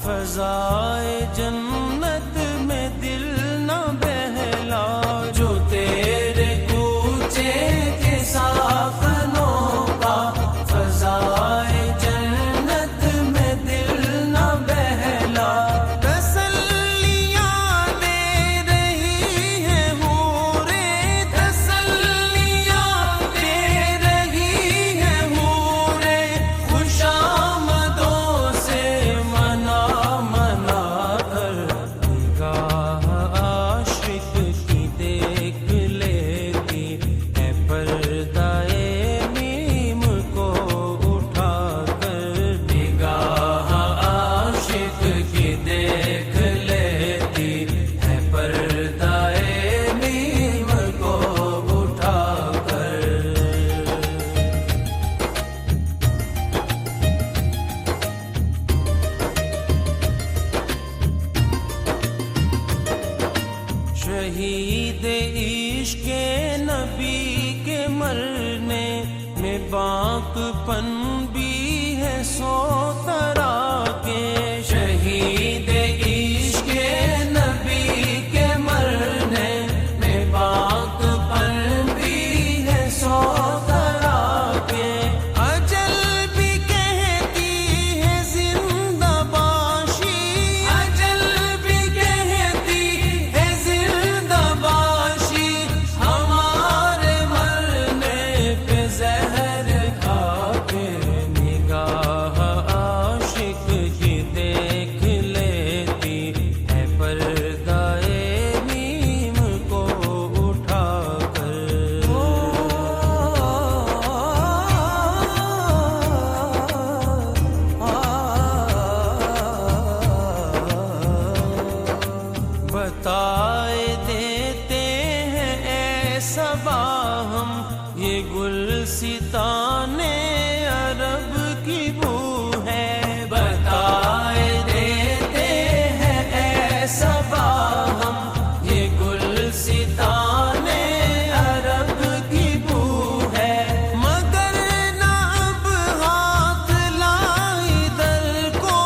فضائے جنت میں دل نہ بہلا، جو تیرے کوچے کے ساکنوں کا فضائے جنت میں دل نہ بہلا، تسلیاں دے رہی ہے حوریں، تسلیاں دے رہی ہے حوریں، خوش آمدوں سے منا منا کر، نگاہ عاشق کی دیکھ لیتی ہے پردہ میم کو اٹھا کر، نگاہ عاشق کی دیکھ لیتی ہے پردہ میم کو اٹھا کر۔ شہید عشق نبی کے مرنے میں باک پن بھی ہے سو طرح کے، شہید عشق نبی کے مرنے میں باک پن بھی ہے سو طرح کے، اجل بھی کہتی ہے زندہ باشی، اجل بھی کہتی ہے زندہ باشی، ہمارے مرنے پہ زہر کھا کے، نگاہ عاشق کی دیکھ لیتی ہے پردہ میم کو اٹھا کر۔ بتائے دیتے ہیں اے صبا ہم، یہ گلستان عرب کی بو ہے، بتائے دیتے ہیں اے صبا ہم، یہ گلستان عرب کی بو ہے، مگر نہ اب ہاتھ لائی در کو،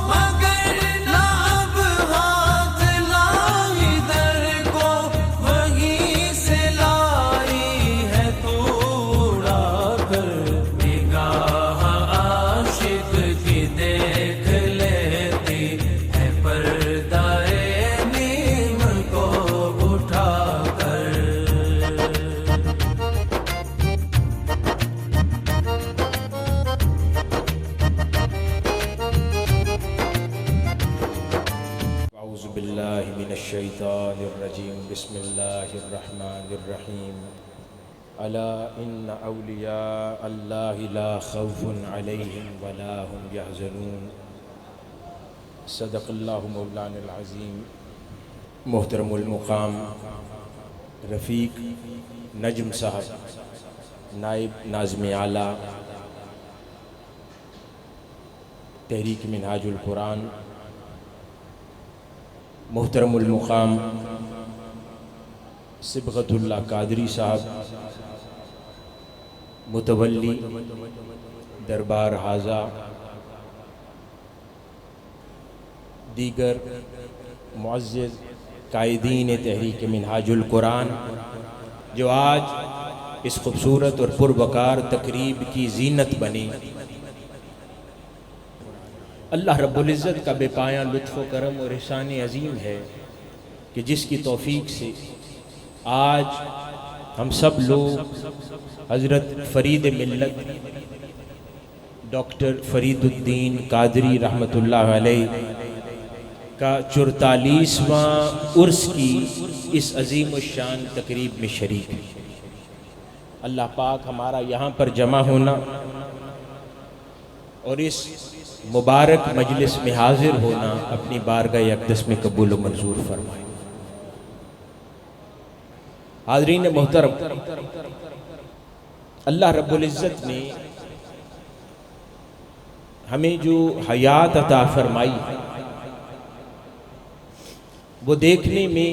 مگر نہ اب ہاتھ لائی در کو، وہیں سے لائی ہے تو اڑا کر، نگاہ عاشق کی دیکھ لیتی ہے پردہ میم کو اٹھا کر۔ اعوذ باللہ من الشیطان الرجیم، بسم اللہ الرحمن الرحیم، الا ان اولیاء اللہ لا خوف علیہم ولا هم یحزنون، صدق اللہ مولانا العظیم۔ محترم المقام رفیق نجم صاحب، نائب ناظم اعلیٰ تحریک منہاج القرآن، محترم المقام صبغت اللہ قادری صاحب، متولی دربار حاضہ، دیگر معزز قائدین تحریک منہاج القرآن جو آج اس خوبصورت اور پروقار تقریب کی زینت بنی، اللہ رب العزت کا بے پایاں لطف و کرم اور احسان عظیم ہے کہ جس کی توفیق سے آج ہم سب لوگ حضرت فرید ملت ڈاکٹر فرید الدین قادری رحمۃ اللہ علیہ کا 44واں عرس کی اس عظیم الشان تقریب میں شریک ہیں۔ اللہ پاک ہمارا یہاں پر جمع ہونا اور اس مبارک مجلس میں حاضر ہونا اپنی بارگاہ اقدس میں قبول و منظور فرمائے۔ حاضرین محترم، اللہ رب العزت نے ہمیں جو حیات عطا فرمائی ہے وہ دیکھنے میں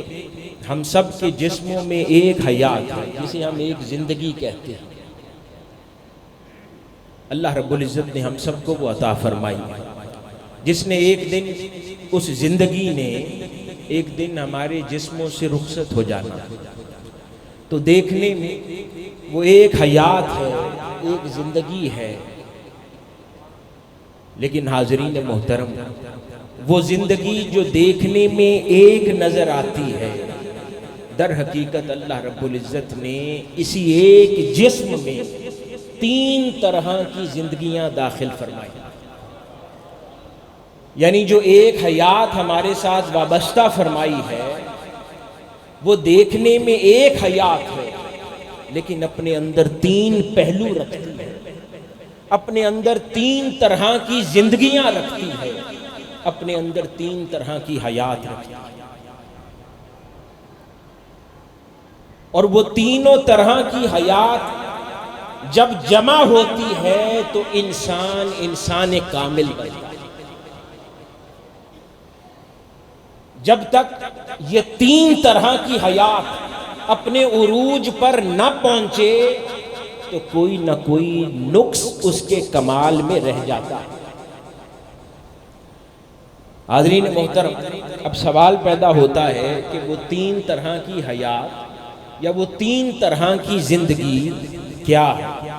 ہم سب کے جسموں میں ایک حیات ہے جسے ہم ایک زندگی کہتے ہیں۔ اللہ رب العزت نے ہم سب کو وہ عطا فرمائی ہے۔ جس نے ایک دن اس زندگی نے ایک دن ہمارے جسموں سے رخصت ہو جانا، تو دیکھنے میں وہ ایک حیات ہے، ایک زندگی ہے، لیکن حاضرین محترم، وہ زندگی جو دیکھنے میں ایک نظر آتی ہے، در حقیقت اللہ رب العزت نے اسی ایک جسم میں 3 طرح کی زندگیاں داخل فرمائی۔ یعنی جو ایک حیات ہمارے ساتھ وابستہ فرمائی ہے، وہ دیکھنے میں ایک حیات ہے، لیکن اپنے اندر 3 پہلو رکھتی ہے، اپنے اندر 3 طرح کی زندگیاں رکھتی ہے، اپنے اندر 3 طرح کی حیات رکھتی ہے، اور وہ تینوں طرح کی حیات جب جمع ہوتی ہے تو انسان کامل بنتا ہے۔ جب تک یہ 3 طرح کی حیات اپنے عروج پر نہ پہنچے تو کوئی نہ کوئی نقص اس کے کمال میں رہ جاتا ہے۔ حاضرین محترم، اب سوال پیدا ہوتا ہے کہ وہ 3 طرح کی حیات یا وہ 3 طرح کی زندگی کیا ہے؟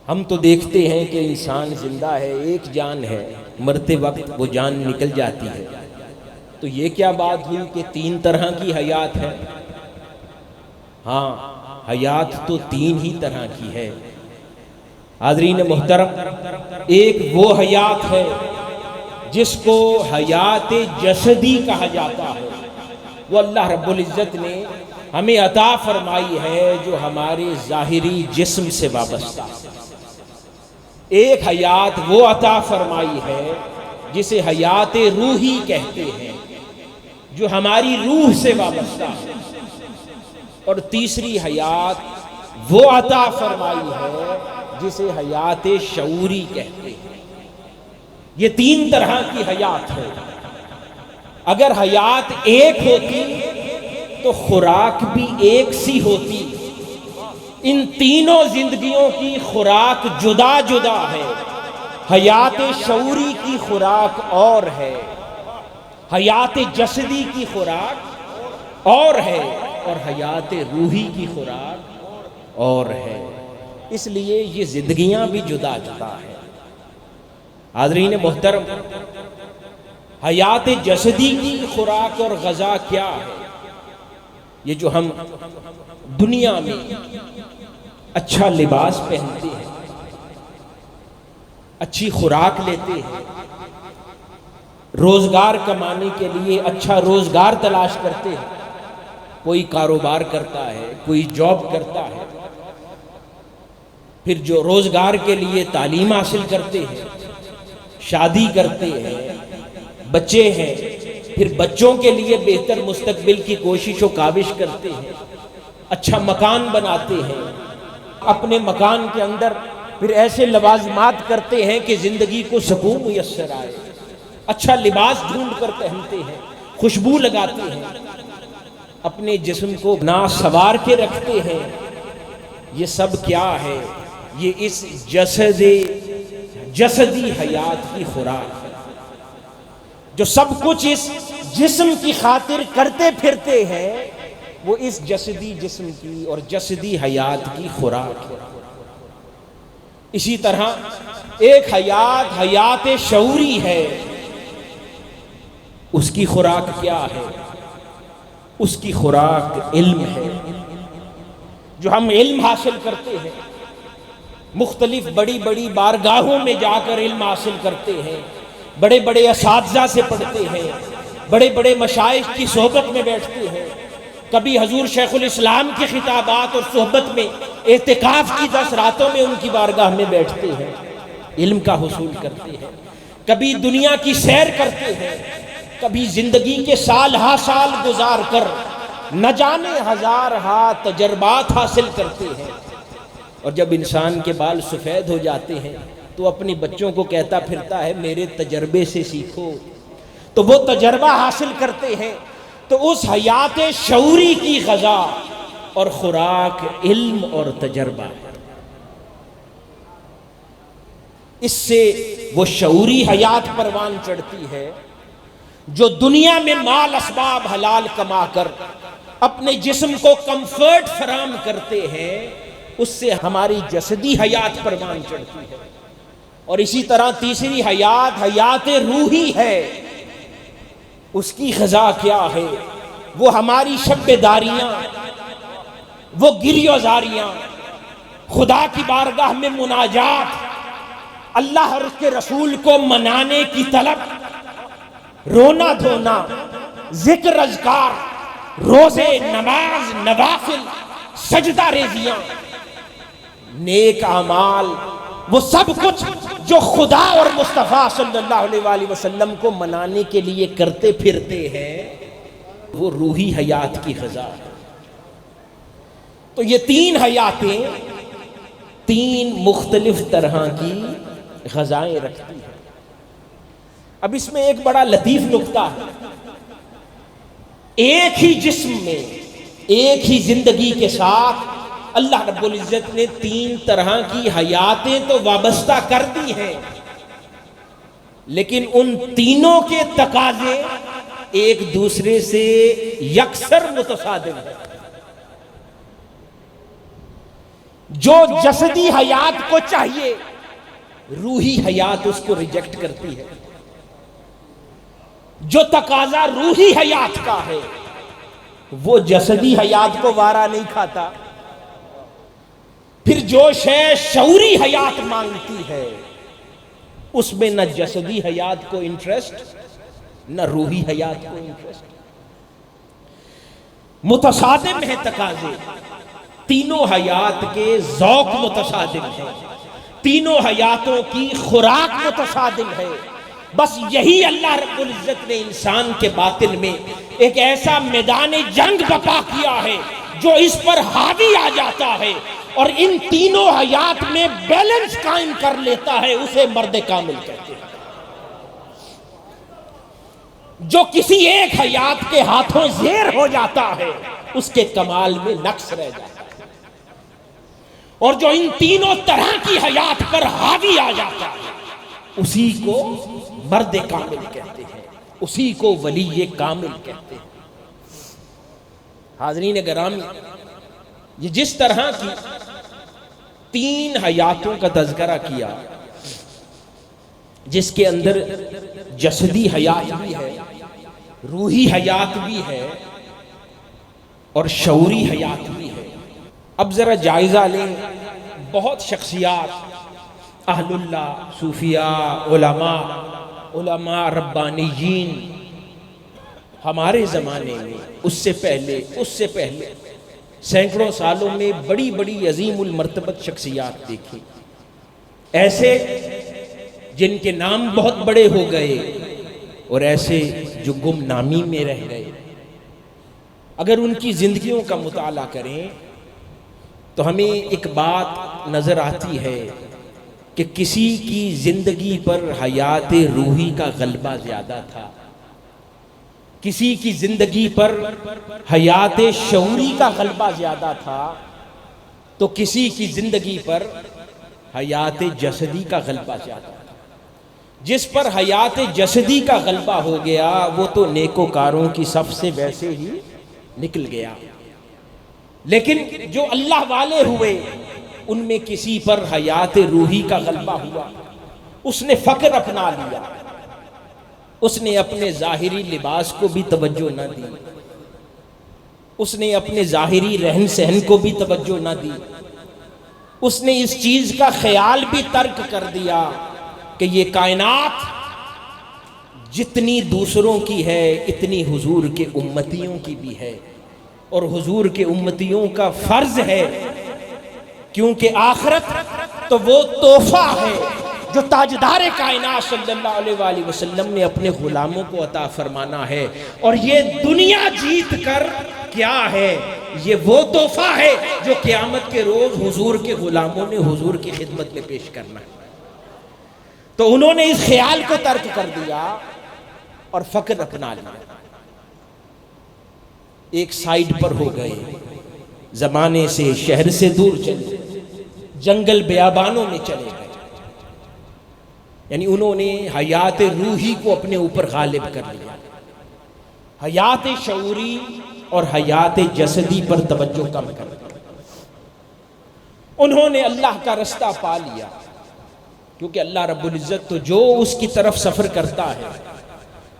ہم تو دیکھتے ہیں کہ انسان زندہ ہے، ایک جان ہے، مرتے وقت وہ جان نکل جاتی ہے، تو یہ کیا بات ہوئی کہ 3 طرح کی حیات ہے؟ ہاں، حیات تو 3 ہی طرح کی ہے۔ حاضرین محترم، ایک وہ حیات ہے جس کو حیات جسدی کہا جاتا ہے، وہ اللہ رب العزت نے ہمیں عطا فرمائی ہے، جو ہمارے ظاہری جسم سے وابستہ ہے۔ ایک حیات وہ عطا فرمائی ہے جسے حیات روحی کہتے ہیں، جو ہماری روح سے وابستہ ہے، اور تیسری حیات وہ عطا فرمائی ہے جسے حیات شعوری کہتے ہیں۔ یہ 3 طرح کی حیات ہے۔ اگر حیات ایک ہوتی تو خوراک بھی ایک سی ہوتی۔ ان تینوں زندگیوں کی خوراک جدا جدا ہے۔ حیات شعوری کی خوراک اور ہے، حیات جسدی کی خوراک اور ہے، اور حیات روحی کی خوراک اور ہے۔ اس لیے یہ زندگیاں بھی جدا جدا ہیں۔ حاضرین محترم، حیات جسدی کی خوراک اور غذا کیا ہے؟ یہ جو ہم دنیا میں اچھا لباس پہنتے ہیں، اچھی خوراک لیتے ہیں، روزگار کمانے کے لیے اچھا روزگار تلاش کرتے ہیں، کوئی کاروبار کرتا ہے، کوئی جاب کرتا ہے، پھر جو روزگار کے لیے تعلیم حاصل کرتے ہیں، شادی کرتے ہیں، بچے ہیں، پھر بچوں کے لیے بہتر مستقبل کی کوشش و کاوش کرتے ہیں، اچھا مکان بناتے ہیں، اپنے مکان کے اندر پھر ایسے لوازمات کرتے ہیں کہ زندگی کو سکون میسر آئے، اچھا لباس ڈھونڈ کر پہنتے ہیں، خوشبو لگاتے ہیں، اپنے جسم کو نا سوار کے رکھتے ہیں۔ یہ سب کیا ہے؟ یہ اس جسدی حیات کی خوراک ہے۔ جو سب کچھ اس جسم کی خاطر کرتے پھرتے ہیں، وہ اس جسدی جسم کی اور جسدی حیات کی خوراک ہے۔ اسی طرح ایک حیات، حیات شعوری ہے، اس کی خوراک کیا ہے؟ اس کی خوراک علم ہے۔ جو ہم علم حاصل کرتے ہیں، مختلف بڑی بڑی بارگاہوں میں جا کر علم حاصل کرتے ہیں، بڑے بڑے اساتذہ سے پڑھتے ہیں، بڑے بڑے مشائخ کی صحبت میں بیٹھتے ہیں، کبھی حضور شیخ الاسلام کی خطابات اور صحبت میں اعتکاف کی 10 راتوں میں ان کی بارگاہ میں بیٹھتے ہیں، علم کا حصول کرتے ہیں، کبھی دنیا کی سیر کرتے ہیں، کبھی زندگی کے سال ہا سال گزار کر نہ جانے ہزار ہا تجربات حاصل کرتے ہیں، اور جب انسان کے بال سفید ہو جاتے ہیں تو اپنے بچوں کو کہتا پھرتا ہے میرے تجربے سے سیکھو، تو وہ تجربہ حاصل کرتے ہیں۔ تو اس حیات شعوری کی غذا اور خوراک علم اور تجربہ ہے۔ اس سے وہ شعوری حیات پروان چڑھتی ہے جو دنیا میں مال اسباب حلال کما کر اپنے جسم کو کمفرٹ فراہم کرتے ہیں، اس سے ہماری جسدی حیات پروان چڑھتی ہے۔ اور اسی طرح تیسری حیات حیات روحی ہے، اس کی غذا کیا ہے؟ وہ ہماری شب داریاں، وہ گریوزاریاں، خدا کی بارگاہ میں مناجات، اللہ اور اس کے رسول کو منانے کی طلب، رونا دھونا، ذکر اذکار، روزے، نماز، نوافل، سجدہ ریزیاں، نیک اعمال، وہ سب کچھ جو خدا اور مصطفیٰ صلی اللہ علیہ وآلہ وسلم کو منانے کے لیے کرتے پھرتے ہیں، وہ روحی حیات کی غذا ہے۔ تو یہ تین حیاتیں تین مختلف طرح کی غذائیں رکھتی ہیں۔ اب اس میں ایک بڑا لطیف نکتہ ہے، ایک ہی جسم میں ایک ہی زندگی کے ساتھ اللہ رب العزت نے تین طرح کی حیاتیں تو وابستہ کر دی ہیں، لیکن ان تینوں کے تقاضے ایک دوسرے سے یکسر متصادم ہیں۔ جو جسدی حیات کو چاہیے، روحی حیات اس کو ریجیکٹ کرتی ہے۔ جو تقاضا روحی حیات کا ہے، وہ جسدی حیات کو وارا نہیں کھاتا۔ پھر جو شے شعوری حیات مانگتی ہے، اس میں نہ جسدی حیات کو انٹرسٹ، نہ روحی حیات کو انٹرسٹ۔ متصادم ہے تقاضے، تینوں حیات کے ذوق متصادم ہے، تینوں حیاتوں کی خوراک متصادم ہے۔ بس یہی اللہ رب العزت نے انسان کے باطن میں ایک ایسا میدان جنگ برپا کیا ہے جو اس پر حاوی آ جاتا ہے اور ان تینوں حیات میں بیلنس قائم کر لیتا ہے، اسے مرد کامل کہتے ہیں۔ جو کسی ایک حیات کے ہاتھوں زیر ہو جاتا ہے، اس کے کمال میں نقص رہ جاتا ہے، اور جو ان تینوں طرح کی حیات پر حاوی آ جاتا ہے، اسی کو مرد کامل کہتے ہیں، اسی کو ولی کامل کہتے ہیں۔ حاضرین گرامی، یہ جس طرح کی تین حیاتوں کا تذکرہ کیا، جس کے اندر جسدی حیات بھی ہے، روحی حیات بھی ہے، اور شعوری حیات بھی ہے۔ اب ذرا جائزہ لیں، بہت شخصیات، اہل اللہ، صوفیاء، علماء ربانیین، ہمارے زمانے میں اس سے پہلے سینکڑوں سالوں میں بڑی بڑی عظیم المرتبت شخصیات دیکھی، ایسے جن کے نام بہت بڑے ہو گئے اور ایسے جو گمنامی میں رہ گئے۔ اگر ان کی زندگیوں کا مطالعہ کریں تو ہمیں ایک بات نظر آتی ہے کہ کسی کی زندگی پر حیات روحی کا غلبہ زیادہ تھا، کسی کی زندگی پر حیات شعوری کا غلبہ زیادہ تھا، تو کسی کی زندگی پر حیات جسدی کا غلبہ زیادہ تھا۔ جس پر حیات جسدی کا غلبہ ہو گیا، وہ تو نیکوکاروں کی صف سے ویسے ہی نکل گیا، لیکن جو اللہ والے ہوئے، ان میں کسی پر حیات روحی کا غلبہ ہوا، اس نے فقر اپنا لیا، اس نے اپنے ظاہری لباس کو بھی توجہ نہ دی، اس نے اپنے ظاہری رہن سہن کو بھی توجہ نہ دی، اس نے اس چیز کا خیال بھی ترک کر دیا کہ یہ کائنات جتنی دوسروں کی ہے، اتنی حضور کے امتیوں کی بھی ہے، اور حضور کے امتیوں کا فرض ہے، کیونکہ آخرت تو وہ تحفہ ہے جو تاجدار کائنات صلی اللہ علیہ وآلہ وسلم نے اپنے غلاموں کو عطا فرمانا ہے، اور یہ دنیا جیت کر کیا ہے، یہ وہ تحفہ ہے جو قیامت کے روز حضور کے غلاموں نے حضور کی خدمت میں پیش کرنا ہے۔ تو انہوں نے اس خیال کو ترک کر دیا اور فقر اپنا لیا، ایک سائیڈ پر ہو گئے، زمانے سے، شہر سے دور چلے، جنگل بیابانوں میں چلے گئے۔ یعنی انہوں نے حیات روحی کو اپنے اوپر غالب کر لیا، حیات شعوری اور حیات جسدی پر توجہ کم کر دی۔ انہوں نے اللہ کا رستہ پا لیا، کیونکہ اللہ رب العزت تو جو اس کی طرف سفر کرتا ہے،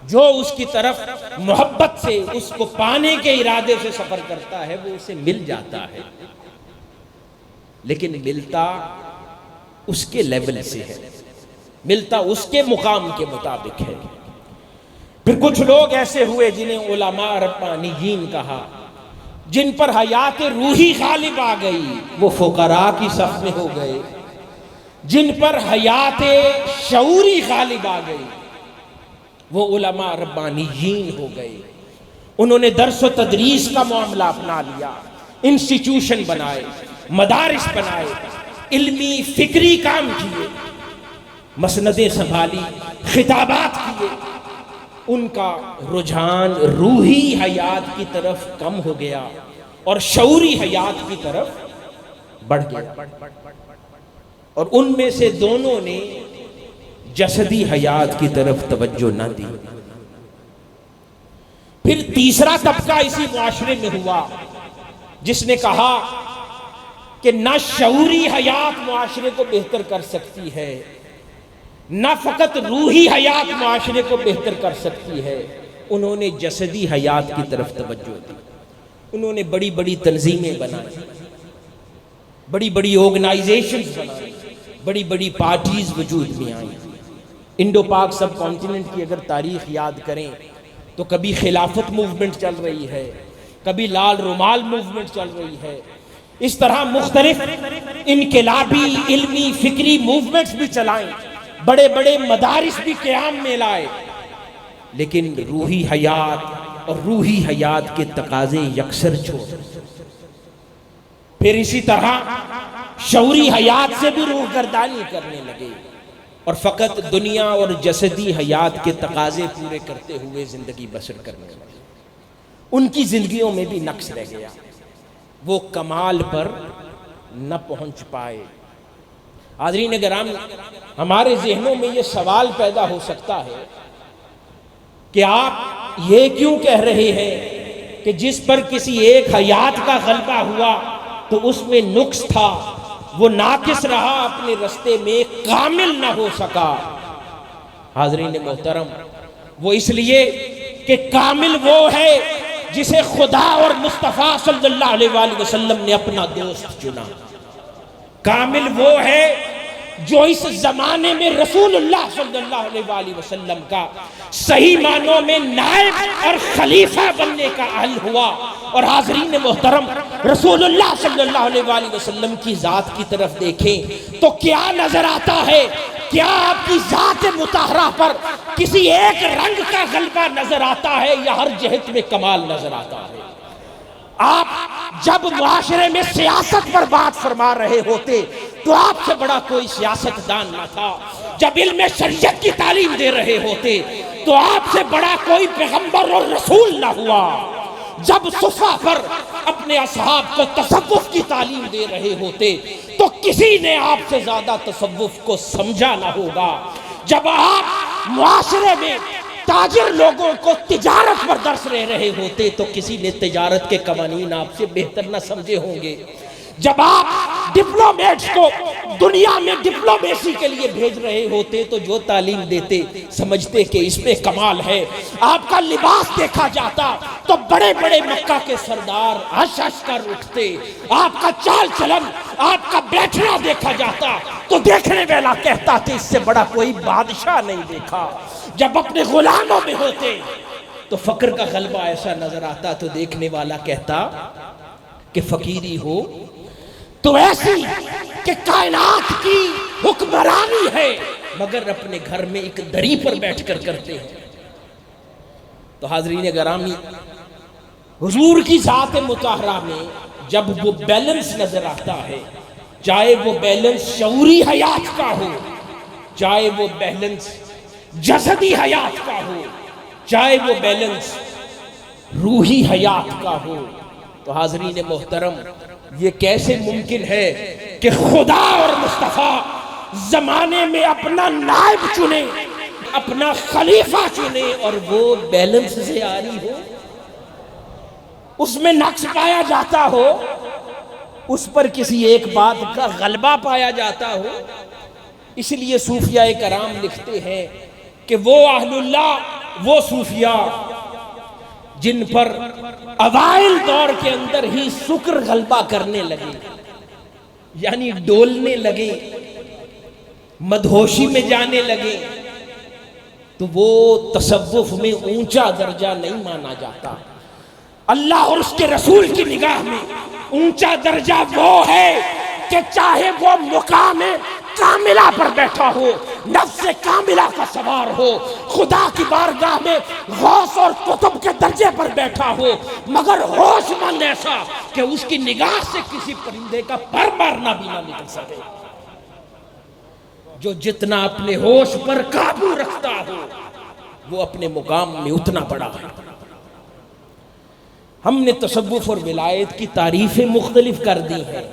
جو اس کی طرف محبت سے اس کو پانے کے ارادے سے سفر کرتا ہے، وہ اسے مل جاتا ہے، لیکن ملتا اس کے لیول سے ہے، ملتا اس کے مقام کے مطابق ہے۔ پھر کچھ لوگ ایسے ہوئے جنہیں علماء ربانیین کہا، جن پر حیات روحی غالب آ گئی، وہ فقراء کی صف میں ہو گئے۔ جن پر حیات شعوری غالب آ گئی، وہ علماء ربانیین ہو گئے۔ انہوں نے درس و تدریس کا معاملہ اپنا لیا، انسٹیٹیوشن بنائے، مدارس بنائے، علمی فکری کام کیے، مسندیں سنبھالی، خطابات کیے۔ ان کا رجحان روحی حیات کی طرف کم ہو گیا اور شعوری حیات کی طرف بڑھ گیا، اور ان میں سے دونوں نے جسدی حیات کی طرف توجہ نہ دی۔ پھر تیسرا طبقہ اسی معاشرے میں ہوا جس نے کہا کہ نہ شعوری حیات معاشرے کو بہتر کر سکتی ہے، نہ فقط روحی حیات معاشرے کو بہتر کر سکتی ہے۔ انہوں نے جسدی حیات کی طرف توجہ دی۔ انہوں نے بڑی بڑی تنظیمیں بنائی، بڑی بڑی آرگنائزیشنز بنائی، بڑی بڑی پارٹیز وجود میں آئیں۔ انڈو پاک سب کانٹیننٹ کی اگر تاریخ یاد کریں تو کبھی خلافت موومنٹ چل رہی ہے، کبھی لال رومال موومنٹ چل رہی ہے، اس طرح مختلف انقلابی علمی فکری موومنٹس بھی چلائیں، بڑے بڑے مدارس بھی قیام میں لائے، لیکن روحی حیات اور روحی حیات کے تقاضے یکسر چھوڑ۔ پھر اسی طرح شعوری حیات سے بھی روح گردانی کرنے لگے اور فقط دنیا اور جسدی حیات کے تقاضے پورے کرتے ہوئے زندگی بسر کرنے لگے۔ ان کی زندگیوں میں بھی نقص رہ گیا، وہ کمال پر نہ پہنچ پائے۔ حاضرین گرامی، ہمارے ذہنوں میں یہ سوال پیدا ہو سکتا ہے کہ آپ یہ کیوں کہہ رہے ہیں کہ جس پر کسی ایک حیات کا غلبہ ہوا تو اس میں نقص تھا، وہ ناقص رہا، اپنے رستے میں کامل نہ ہو سکا۔ حاضرین محترم، وہ اس لیے کہ کامل وہ ہے جسے خدا اور مصطفیٰ صلی اللہ علیہ وآلہ وسلم نے اپنا دوست چنا۔ کامل وہ ہے جو اس زمانے میں رسول اللہ صلی اللہ علیہ وآلہ وسلم کا صحیح معنوں میں نائب اور خلیفہ بننے کا اہل ہوا۔ اور حاضرین محترم، رسول اللہ صلی اللہ علیہ وآلہ وسلم کی ذات کی طرف دیکھیں تو کیا نظر آتا ہے؟ کیا آپ کی ذات مطہرہ پر کسی ایک رنگ کا غلبہ نظر آتا ہے یا ہر جہت میں کمال نظر آتا ہے؟ آپ جب معاشرے میں سیاست پر بات فرما رہے ہوتے تو آپ سے بڑا کوئی سیاستدان نہ تھا، جب علم شریعت کی تعلیم دے رہے ہوتے تو آپ سے بڑا کوئی پیغمبر اور رسول نہ ہوا، جب صفحہ پر اپنے اصحاب کو تصوف کی تعلیم دے رہے ہوتے تو کسی نے آپ سے زیادہ تصوف کو سمجھا نہ ہوگا، جب آپ معاشرے میں تاجر لوگوں کو تجارت پر درس لے رہے ہوتے تو کسی نے تجارت کے قوانین آپ سے بہتر نہ سمجھے ہوں گے، جب آپ ڈپلومیٹس کو دنیا میں ڈپلومیسی کے لیے بھیج رہے ہوتے تو جو تعلیم دیتے سمجھتے کہ اس میں کمال ہے۔ آپ کا لباس دیکھا جاتا تو بڑے بڑے مکہ کے سردار ہش ہش کر اٹھتے، آپ کا چال چلن، آپ کا بیٹھنا دیکھا جاتا تو دیکھنے والا کہتا تھا اس سے بڑا کوئی بادشاہ نہیں دیکھا۔ جب اپنے غلاموں میں ہوتے تو فقر کا غلبہ ایسا نظر آتا تو دیکھنے والا کہتا کہ فقیری ہو تو ایسی کہ کائنات کی حکمرانی ہے، مگر اپنے گھر میں ایک دری پر بیٹھ کر کرتے ہیں۔ تو حاضرین گرامی، حضور کی ذات مطہرہ میں جب وہ بیلنس نظر آتا ہے، چاہے وہ بیلنس شعوری حیات کا ہو، چاہے وہ بیلنس جسدی حیات کا ہو، چاہے وہ بیلنس روحی حیات کا ہو، تو حاضرین محترم، یہ کیسے ممکن ہے کہ خدا اور مصطفیٰ زمانے میں اپنا نائب چنے، اپنا خلیفہ چنے اور وہ بیلنس سے آری ہو، اس میں نقص پایا جاتا ہو، اس پر کسی ایک بات کا غلبہ پایا جاتا ہو۔ اس لیے صوفیاء کرام لکھتے ہیں کہ وہ اہل اللہ، وہ صوفیاء جن پر اوائل دور کے اندر ہی سکر غلبہ کرنے لگے، یعنی ڈولنے لگے، مدہوشی میں جانے لگے، تو وہ تصوف میں اونچا درجہ نہیں مانا جاتا۔ اللہ اور اس کے رسول کی نگاہ میں اونچا درجہ وہ ہے کہ چاہے وہ مقام کاملہ پر بیٹھا ہو، نفس کاملہ کا سوار ہو، خدا کی بارگاہ میں غوث اور قطب کے درجے پر بیٹھا ہو، مگر ہوش مند ایسا کہ اس کی نگاہ سے کسی پرندے کا پر مارنا بھی نہ نکل سکے۔ جو جتنا اپنے ہوش پر قابو رکھتا ہو وہ اپنے مقام میں اتنا بڑا ہے۔ ہم نے تصوف اور ولایت کی تعریفیں مختلف کر دی ہیں۔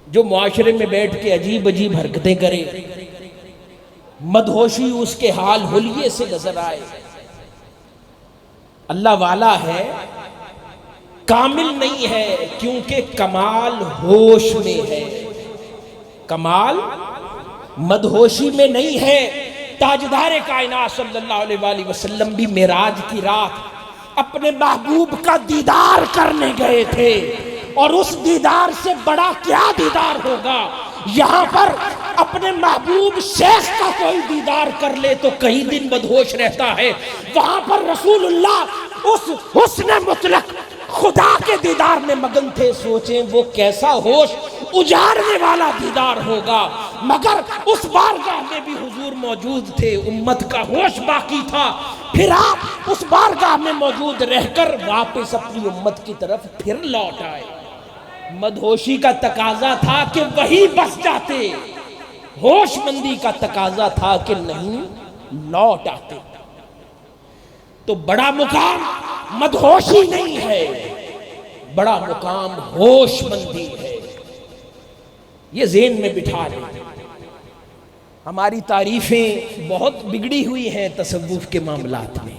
جو معاشرے میں بیٹھ کے عجیب عجیب حرکتیں کرے، مدہوشی اس کے حال حلیے سے نظر آئے، اللہ والا ہے، کامل نہیں ہے، کیونکہ کمال ہوش میں ہے، کمال مدہوشی میں نہیں ہے۔ تاجدار کائنات صلی اللہ علیہ وآلہ وسلم بھی معراج کی رات اپنے محبوب کا دیدار کرنے گئے تھے، اور اس دیدار سے بڑا کیا دیدار ہوگا؟ یہاں پر اپنے محبوب شیخ کا کوئی دیدار کر لے تو کئی دن مدہوش رہتا ہے، وہاں پر رسول اللہ اس حسن مطلق خدا کے دیدار میں مگن تھے۔ سوچیں وہ کیسا ہوش اجاڑنے والا دیدار ہوگا، مگر اس بارگاہ میں بھی حضور موجود تھے، امت کا ہوش باقی تھا، پھر آپ اس بارگاہ میں موجود رہ کر واپس اپنی امت کی طرف پھر لوٹ آئے۔ مدہوشی کا تقاضا تھا کہ وہی بس جاتے، ہوش مندی کا تقاضا تھا کہ نہیں لوٹ آتے۔ تو بڑا مقام مدہوشی نہیں ہے، بڑا مقام ہوش مندی ہے، یہ ذہن میں بٹھا لیں۔ ہماری تعریفیں بہت بگڑی ہوئی ہیں تصوف کے معاملات میں،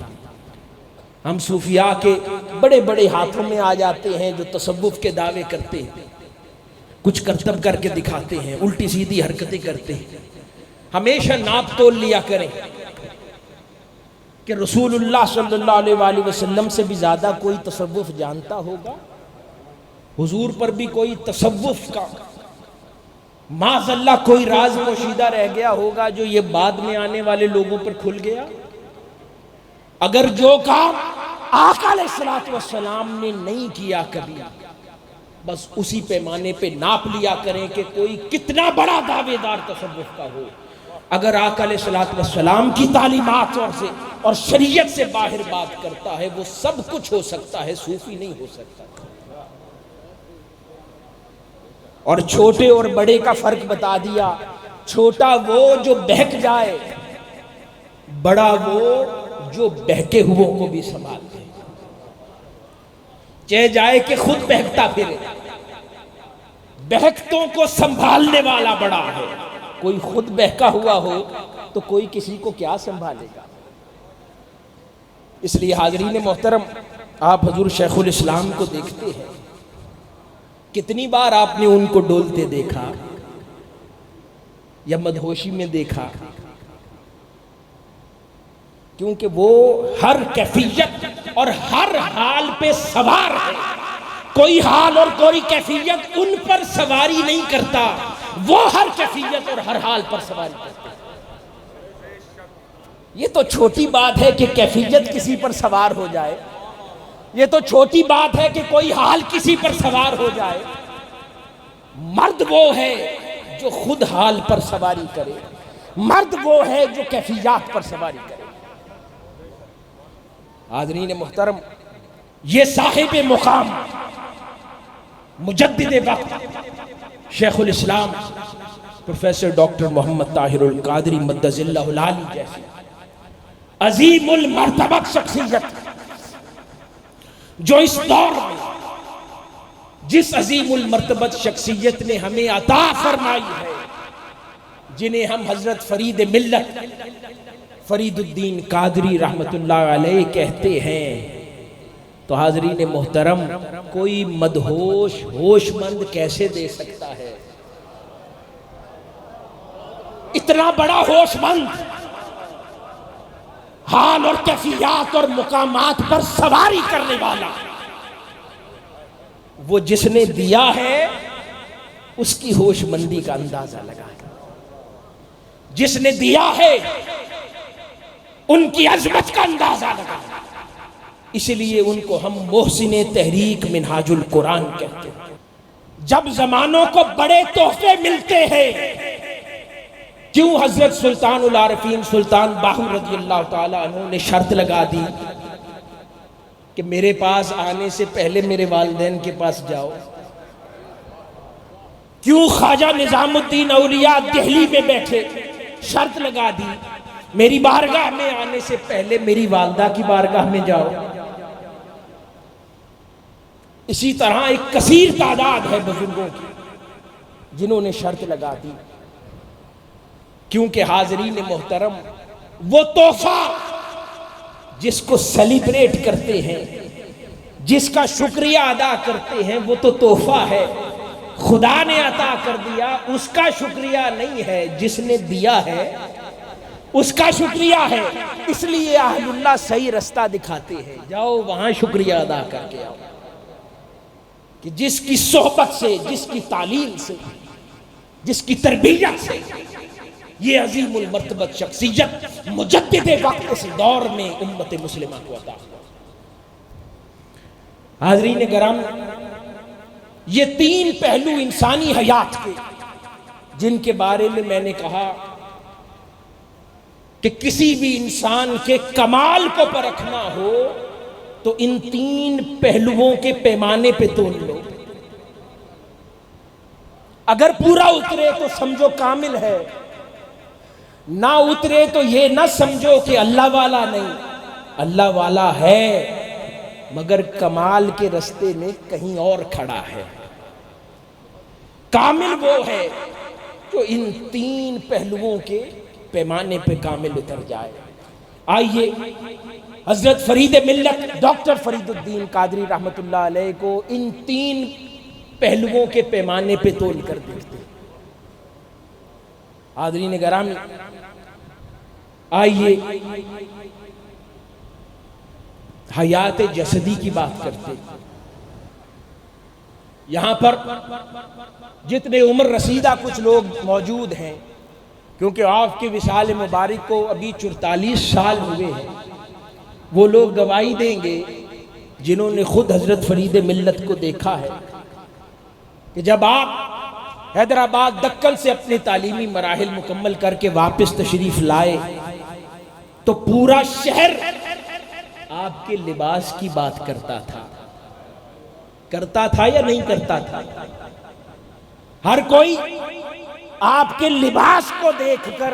ہم صوفیاء کے بڑے بڑے ہاتھوں میں آ جاتے ہیں جو تصوف کے دعوے کرتے ہیں، کچھ کرتب کر کے دکھاتے ہیں، الٹی سیدھی حرکتیں کرتے ہیں۔ ہمیشہ ناپ تول لیا کریں کہ رسول اللہ صلی اللہ علیہ وآلہ وسلم سے بھی زیادہ کوئی تصوف جانتا ہوگا، حضور پر بھی کوئی تصوف کا معاذ اللہ کوئی راز پوشیدہ رہ گیا ہوگا جو یہ بعد میں آنے والے لوگوں پر کھل گیا۔ اگر جو کام آقا علیہ السلام نے نہیں کیا کبھی، بس اسی پیمانے پہ ناپ لیا کریں کہ کوئی کتنا بڑا دعوے دار تصوف کا ہو، اگر آقا علیہ السلام کی تعلیمات اور شریعت سے باہر بات کرتا ہے وہ سب کچھ ہو سکتا ہے، صوفی نہیں ہو سکتا۔ اور چھوٹے اور بڑے کا فرق بتا دیا، چھوٹا وہ جو بہک جائے، بڑا وہ جو بہکے ہوئوں کو بھی سنبھال دے، چاہے جائے کہ خود بہکتا پھرے، بہکتوں کو سنبھالنے والا بڑا ہے۔ کوئی خود بہکا ہوا ہو تو کوئی کسی کو کیا سنبھالے گا؟ اس لیے حاضرین محترم، آپ حضور شیخ الاسلام کو دیکھتے ہیں، کتنی بار آپ نے ان کو ڈولتے دیکھا یا مدہوشی میں دیکھا؟ کیونکہ وہ ہر کیفیت اور ہر حال پہ سوار ہے، کوئی حال اور کوئی کیفیت ان پر سواری نہیں کرتا، وہ ہر کیفیت اور ہر حال پر سواری کرتا ہے۔ یہ تو چھوٹی بات ہے کہ کیفیت کسی پر سوار ہو جائے، یہ تو چھوٹی بات ہے کہ کوئی حال کسی پر سوار ہو جائے، مرد وہ ہے جو خود حال پر سواری کرے، مرد وہ ہے جو کیفیات پر سواری کرے۔ حاضرین محترم، یہ صاحب مقام مجدد وقت شیخ الاسلام پروفیسر ڈاکٹر محمد طاہر القادری مدظ اللہ العالی جیسی عظیم المرتبت شخصیت، جو اس دور میں جس عظیم المرتبت شخصیت نے ہمیں عطا فرمائی ہے جنہیں ہم حضرت فرید ملت فرید الدین قادری رحمت اللہ علیہ کہتے ہیں، تو حاضرین محترم کوئی مدہوش ہوش مند کیسے دے سکتا ہے؟ اتنا بڑا ہوش مند، حال اور کیفیات اور مقامات پر سواری کرنے والا، وہ جس نے دیا ہے اس کی ہوش مندی کا اندازہ لگائے، جس نے دیا ہے ان کی عظمت کا اندازہ لگائے۔ اس لیے ان کو ہم محسن تحریک منہاج القرآن کہتے ہیں۔ جب زمانوں کو بڑے تحفے ملتے ہیں، کیوں حضرت سلطان العارفین سلطان باہو رضی اللہ تعالیٰ عنہ نے شرط لگا دی کہ میرے پاس آنے سے پہلے میرے والدین کے پاس جاؤ؟ کیوں خواجہ نظام الدین اولیاء دہلی میں بیٹھے شرط لگا دی میری بارگاہ میں آنے سے پہلے میری والدہ کی بارگاہ میں جاؤ؟ اسی طرح ایک کثیر تعداد ہے بزرگوں کی جنہوں نے شرط لگا دی، کیونکہ حاضرین محترم وہ تحفہ جس کو سیلیبریٹ کرتے ہیں، جس کا شکریہ ادا کرتے ہیں، وہ تو تحفہ ہے، خدا نے عطا کر دیا، اس کا شکریہ نہیں ہے، جس نے دیا ہے اس کا شکریہ ہے۔ اس لیے اہل اللہ صحیح رستہ دکھاتے ہیں، جاؤ وہاں شکریہ ادا کر کے آؤ، کہ جس کی صحبت سے، جس کی تعلیم سے، جس کی تربیت سے یہ عظیم المرتبت شخصیت مجدد وقت اس دور میں امت مسلمہ کو عطا ہوا۔ حاضرین کرام، یہ تین پہلو انسانی حیات کے جن کے بارے میں میں نے کہا کہ کسی بھی انسان کے کمال کو پرکھنا ہو تو ان تین پہلوؤں کے پیمانے پہ تول لو۔ اگر پورا اترے تو سمجھو کامل ہے، نہ اترے تو یہ نہ سمجھو کہ اللہ والا نہیں، اللہ والا ہے مگر کمال کے رستے میں کہیں اور کھڑا ہے۔ کامل وہ ہے جو ان تین پہلوؤں کے پیمانے پہ کامل اتر جائے۔ آئیے حضرت فرید ملت ڈاکٹر فرید الدین قادری رحمت اللہ علیہ کو ان تین پہلوؤں کے پیمانے پہ تول کر دیکھتے ہیں۔ حاضرین گرامی، آئیے حیات جسدی کی بات کرتے ہیں۔ یہاں پر جتنے عمر رسیدہ کچھ لوگ موجود ہیں، کیونکہ آپ کے وصال مبارک کو ابھی 44 سال ہوئے ہیں، وہ لوگ گواہی دیں گے جنہوں نے خود حضرت فرید ملت کو دیکھا ہے کہ جب آپ حیدرآباد دکن سے اپنے تعلیمی مراحل مکمل کر کے واپس تشریف لائے تو پورا شہر آپ کے لباس کی بات کرتا تھا یا نہیں کرتا تھا؟ ہر کوئی آپ کے لباس کو دیکھ کر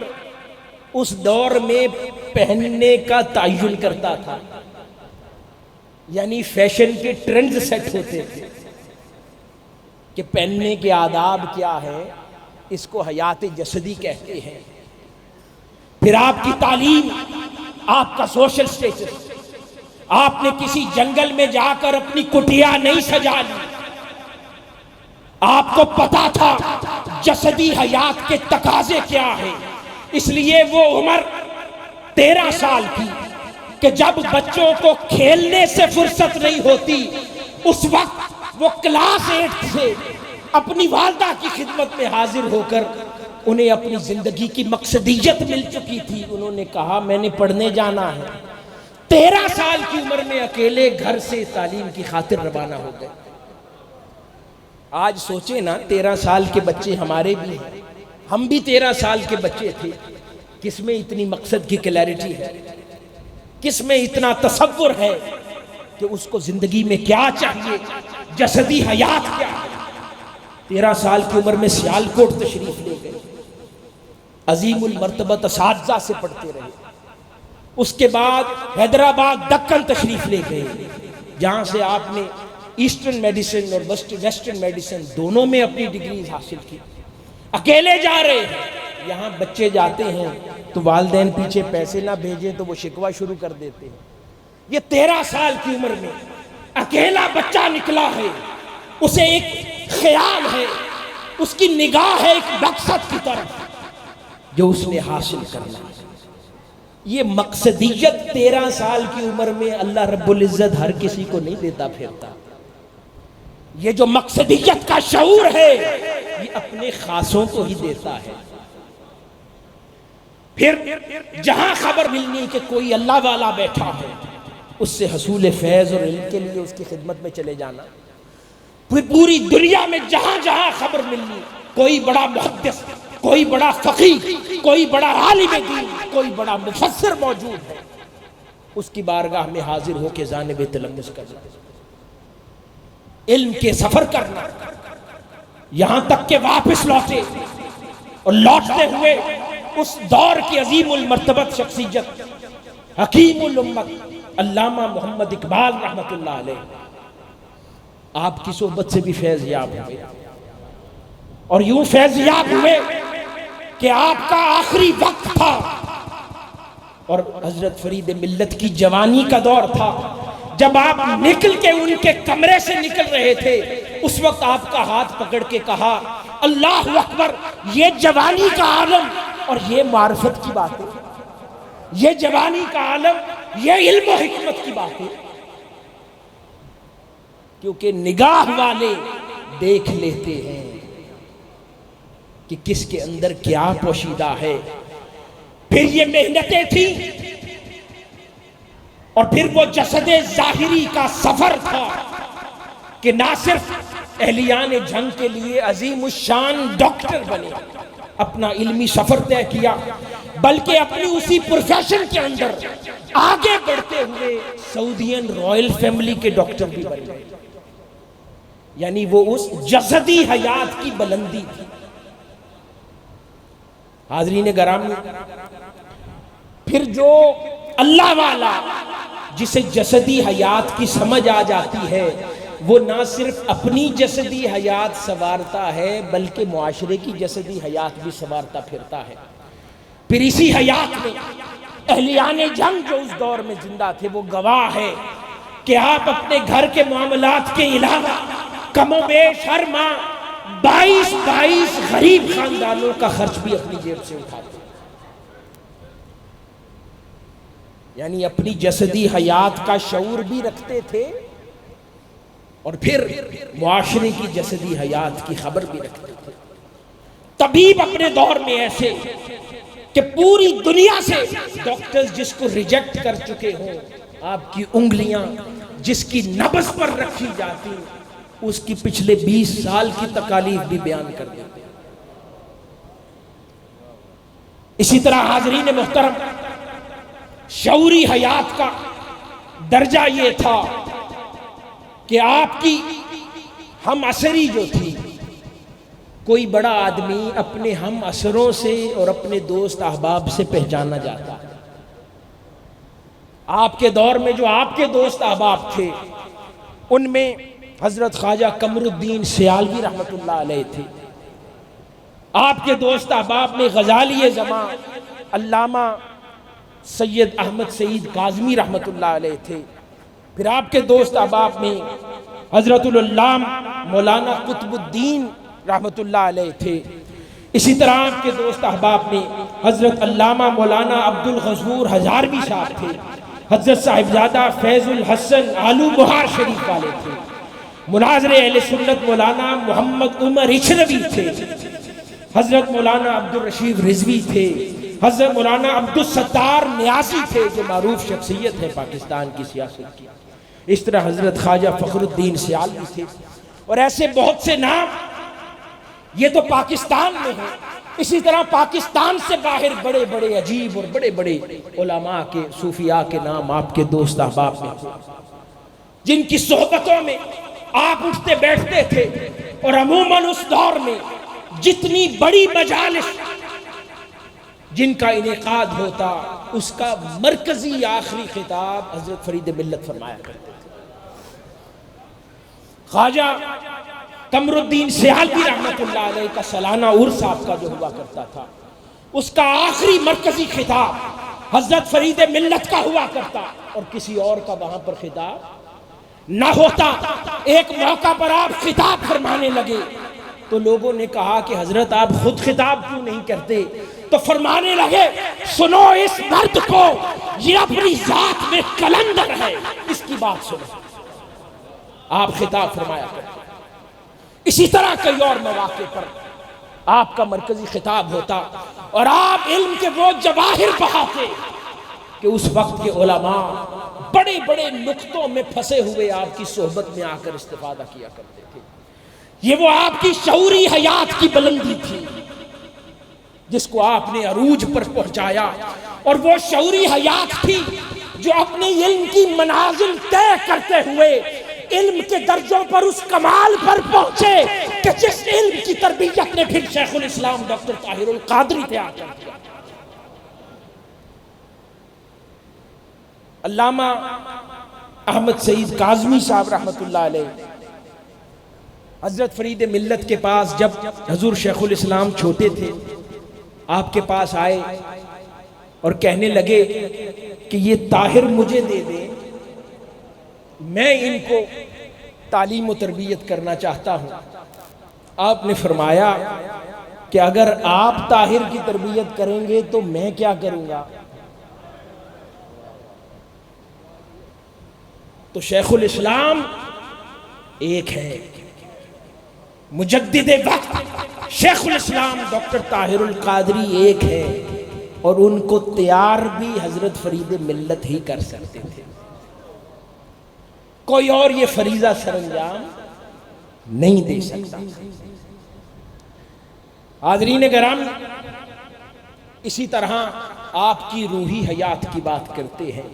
اس دور میں پہننے کا تعین کرتا تھا، یعنی فیشن کے ٹرینڈز سیٹ ہوتے تھے کہ پہننے کے آداب کیا ہے، اس کو حیات جسدی کہتے ہیں۔ پھر آپ کی تعلیم، آپ کا سوشل سٹیٹس، آپ نے کسی جنگل میں جا کر اپنی کٹیا نہیں سجا لی، آپ کو پتا تھا جسدی حیات کے تقاضے کیا ہیں۔ اس لیے وہ عمر 13 سال کی کہ جب بچوں کو کھیلنے سے فرصت نہیں ہوتی، اس وقت وہ کلاس 8 سے اپنی والدہ کی خدمت میں حاضر ہو کر انہیں اپنی زندگی کی مقصدیت مل چکی تھی۔ انہوں نے کہا میں نے پڑھنے جانا ہے۔ 13 سال کی عمر میں اکیلے گھر سے تعلیم کی خاطر روانہ ہو گئے۔ آج سوچیں نا، 13 سال کے بچے ہمارے بھی ہیں، ہم بھی 13 سال کے بچے تھے، کس میں اتنی مقصد کی کلیئرٹی ہے، کس میں اتنا تصور ہے کہ اس کو زندگی میں کیا چاہیے، جسدی حیات کیا ہے۔ 13 سال کی عمر میں سیالکوٹ تشریف لے گئے، عظیم المرتبت اساتذہ سے پڑھتے رہے۔ اس کے بعد حیدرآباد دکن تشریف لے گئے، جہاں سے آپ نے ایسٹرن میڈیسن اور ویسٹرن میڈیسن دونوں میں اپنی ڈگریز حاصل کی۔ اکیلے جا رہے ہیں، یہاں بچے جاتے ہیں تو والدین پیچھے پیسے نہ بھیجیں تو وہ شکوہ شروع کر دیتے ہیں. یہ 13 سال کی عمر میں اکیلا بچہ نکلا ہے، اسے ایک خیال ہے، اس کی نگاہ ہے ایک مقصد کی طرف جو اس نے حاصل کرنا ہے. یہ مقصدیت 13 سال کی عمر میں اللہ رب العزت ہر کسی کو نہیں دیتا پھرتا. یہ جو مقصدیت کا شعور ہے یہ اپنے خاصوں کو ہی دیتا ہے. پھر جہاں خبر ملنی کہ کوئی اللہ والا بیٹھا ہے اس سے حصول فیض اور علم کے لیے اس کی خدمت میں چلے جانا. پھر پوری دنیا میں جہاں جہاں خبر ملنی کوئی بڑا محدث، کوئی بڑا فقیہ، کوئی بڑا عالم دین، کوئی بڑا مفسر موجود ہے، اس کی بارگاہ میں حاضر ہو کے جانب تلمس کرنا، علم کے سفر کرنا، یہاں تک کہ واپس لوٹے اور لوٹتے ہوئے اس دور کی عظیم المرتبت شخصیت حکیم الامت علامہ محمد اقبال رحمۃ اللہ علیہ آپ کی صحبت سے بھی فیض یاب ہوئے، اور یوں فیض یاب ہوئے کہ آپ کا آخری وقت تھا اور حضرت فرید ملت کی جوانی کا دور تھا. جب آپ نکل کے ان کے کمرے سے نکل رہے تھے اس وقت آپ کا ہاتھ پکڑ کے کہا اللہ اکبر، یہ جوانی کا عالم اور یہ معرفت کی باتیں، یہ جوانی کا عالم، یہ علم و حکمت کی باتیں. کیونکہ نگاہ والے دیکھ لیتے ہیں کہ کس کے اندر کیا پوشیدہ ہے. پھر یہ محنتیں تھیں اور پھر وہ جسد ظاہری کا سفر تھا کہ نہ صرف اہلیان جنگ کے لیے عظیم الشان ڈاکٹر بنے، اپنا علمی سفر طے کیا، بلکہ اپنی اسی پروفیشن کے اندر آگے بڑھتے ہوئے سعودین رائل فیملی کے ڈاکٹر بھی بنے. یعنی وہ اس جسدی حیات کی بلندی تھی. حاضرین گرامی، پھر جو اللہ والا جسے جسدی حیات کی سمجھ آ جاتی ہے وہ نہ صرف اپنی جسدی حیات سنوارتا ہے بلکہ معاشرے کی جسدی حیات بھی سنوارتا پھرتا ہے. پھر اسی حیات میں اہلیان جنگ جو اس دور میں زندہ تھے وہ گواہ ہے کہ آپ اپنے گھر کے معاملات کے علاوہ کم و بیش ہر ماہ 22 غریب خاندانوں کا خرچ بھی اپنی جیب سے اٹھاتے، یعنی اپنی جسدی حیات کا شعور بھی رکھتے تھے اور پھر معاشرے کی جسدی حیات کی خبر بھی رکھتے تھے. طبیب اپنے دور میں ایسے کہ پوری دنیا سے ڈاکٹرز جس کو ریجیکٹ کر چکے ہوں، آپ کی انگلیاں جس کی نبض پر رکھی جاتی اس کی پچھلے 20 سال کی تکالیف بھی بیان کر دیتے. اسی طرح حاضرین محترم، شعوری حیات کا درجہ یہ تھا کہ آپ کی ہم عصری جو تھی، کوئی بڑا آدمی اپنے ہم عصروں سے اور اپنے دوست احباب سے پہچانا جاتا. آپ کے دور میں جو آپ کے دوست احباب تھے ان میں حضرت خواجہ قمر الدین سیالوی رحمۃ اللہ علیہ تھے. آپ کے دوست احباب میں غزالی زمان علامہ سید احمد سعید کاظمی رحمۃ اللہ علیہ تھے. پھر آپ کے دوست احباب میں حضرت العلامہ مولانا قطب الدین رحمۃ اللہ علیہ تھے. اسی طرح آپ کے دوست احباب میں حضرت علامہ مولانا عبد الغفور ہزاروی صاحب تھے. حضرت صاحبزادہ فیض الحسن آلو بہار شریف والے تھے. مناظر اہل سنت مولانا محمد عمر اچھروی تھے. حضرت مولانا عبد الرشید رضوی تھے. حضرت مولانا عبد الستار نیازی تھے جو معروف شخصیت ہے پاکستان کی سیاست کی. اس طرح حضرت خواجہ فخر الدین سیالوی تھے اور ایسے بہت سے نام. یہ تو پاکستان میں ہیں. اسی طرح پاکستان سے باہر بڑے بڑے عجیب اور بڑے بڑے علماء کے صوفیاء کے نام آپ کے دوست احباب میں جن کی صحبتوں میں آپ اٹھتے بیٹھتے تھے. اور عموماً اس دور میں جتنی بڑی مجالس جن کا انعقاد ہوتا اس کا مرکزی آخری خطاب حضرت فرید ملت فرمایا کرتے تھے. خواجہ قمر الدین سیالوی رحمۃ اللہ علیہ کا سالانہ عرس آپ کا جو ہوا کرتا تھا اس کا آخری مرکزی خطاب حضرت فرید ملت کا ہوا کرتا اور کسی اور کا وہاں پر خطاب نہ ہوتا۔ ایک موقع پر آپ خطاب فرمانے لگے تو لوگوں نے کہا کہ حضرت آپ خود خطاب کیوں نہیں کرتے؟ تو فرمانے لگے سنو اس مرد کو، یہ اپنی ذات میں کلندر ہے، اس کی بات سنو۔ آپ خطاب فرمایا کرتے۔ اسی طرح کئی اور مواقع پر آپ کا مرکزی خطاب ہوتا اور آپ علم کے وہ جواہر بہاتے کہ اس وقت کے علماء بڑے بڑے نقطوں میں پھنسے ہوئے آپ کی صحبت میں آ کر استفادہ کیا کرتے تھے۔ یہ وہ آپ کی شعوری حیات کی بلندی تھی جس کو آپ نے عروج پر پہنچایا، اور وہ شعوری حیات تھی جو اپنے علم کی منازل طے کرتے ہوئے علم کے درجوں پر اس کمال پر پہنچے کہ جس علم کی تربیت نے پھر شیخ الاسلام ڈاکٹر طاہر القادری تھے آ کر کیا۔ علامہ احمد سعید کاظمی صاحب رحمۃ اللہ علیہ حضرت فرید ملت کے پاس جب حضور شیخ الاسلام چھوٹے تھے آپ کے پاس آئے اور کہنے لگے کہ یہ طاہر مجھے دے دیں، میں ان کو تعلیم و تربیت کرنا چاہتا ہوں۔ آپ نے فرمایا کہ اگر آپ طاہر کی تربیت کریں گے تو میں کیا کروں گا؟ تو شیخ الاسلام ایک ہے، مجدد وقت شیخ الاسلام ڈاکٹر طاہر القادری ایک ہے، اور ان کو تیار بھی حضرت فرید ملت ہی کر سکتے تھے، کوئی اور یہ فریضہ سر انجام نہیں دے سکتا۔ حاضرین گرامی، اسی طرح آپ کی روحی حیات کی بات کرتے ہیں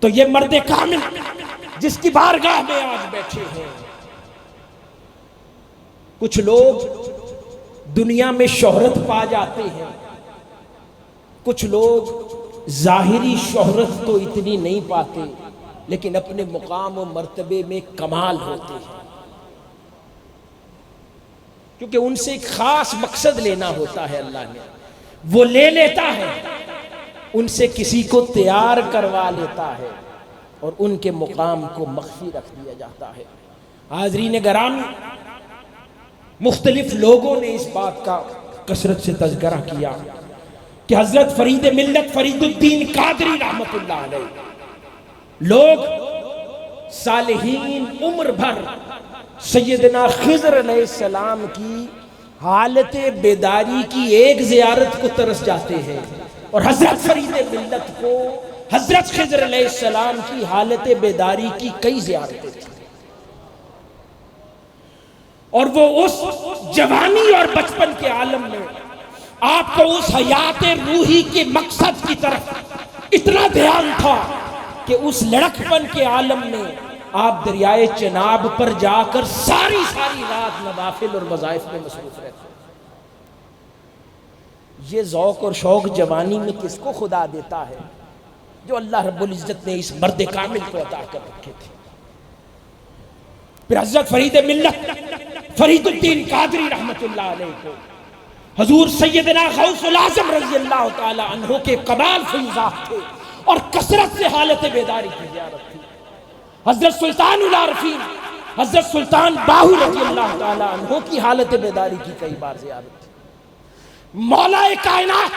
تو یہ مرد کامل جس کی بارگاہ میں آج بیٹھے ہیں، کچھ لوگ دنیا میں شہرت پا جاتے ہیں، کچھ لوگ ظاہری شہرت تو اتنی نہیں پاتے لیکن اپنے مقام و مرتبے میں کمال ہوتے ہیں، کیونکہ ان سے ایک خاص مقصد لینا ہوتا ہے، اللہ نے وہ لے لیتا ہے، ان سے کسی کو تیار کروا لیتا ہے اور ان کے مقام کو مخفی رکھ دیا جاتا ہے۔ حاضرین گرامی، مختلف لوگوں نے اس بات کا کثرت سے تذکرہ کیا کہ حضرت فرید ملت فرید الدین قادری رحمت اللہ علیہ، لوگ صالحین عمر بھر سیدنا خضر علیہ السلام کی حالت بیداری کی ایک زیارت کو ترس جاتے ہیں، اور حضرت فرید ملت کو حضرت خضر علیہ السلام کی حالت بیداری کی کئی زیارتیں تھیں، اور وہ اس جوانی اور بچپن کے عالم میں آپ کو اس حیات روحی کے مقصد کی طرف اتنا دھیان تھا کہ اس لڑکپن کے عالم میں آپ دریائے چناب پر جا کر ساری رات نوافل اور وظائف میں مصروف رہتے۔ یہ ذوق اور شوق جوانی میں کس کو خدا دیتا ہے؟ جو اللہ رب العزت نے اس مرد کامل کو عطا کر رکھے تھے۔ پھر حضرت فرید ملت فرید الدین قادری رحمت اللہ علیہ کو حضور سیدنا غوث العظم رضی اللہ تعالی عنہ کے کمال فیضات تھے اور کثرت سے حالت بیداری کی زیارت تھی۔ حضرت سلطان العارفین حضرت سلطان باہو رضی اللہ تعالی عنہ کی حالت بیداری کی کئی بار زیارت تھی۔ مولا کائنات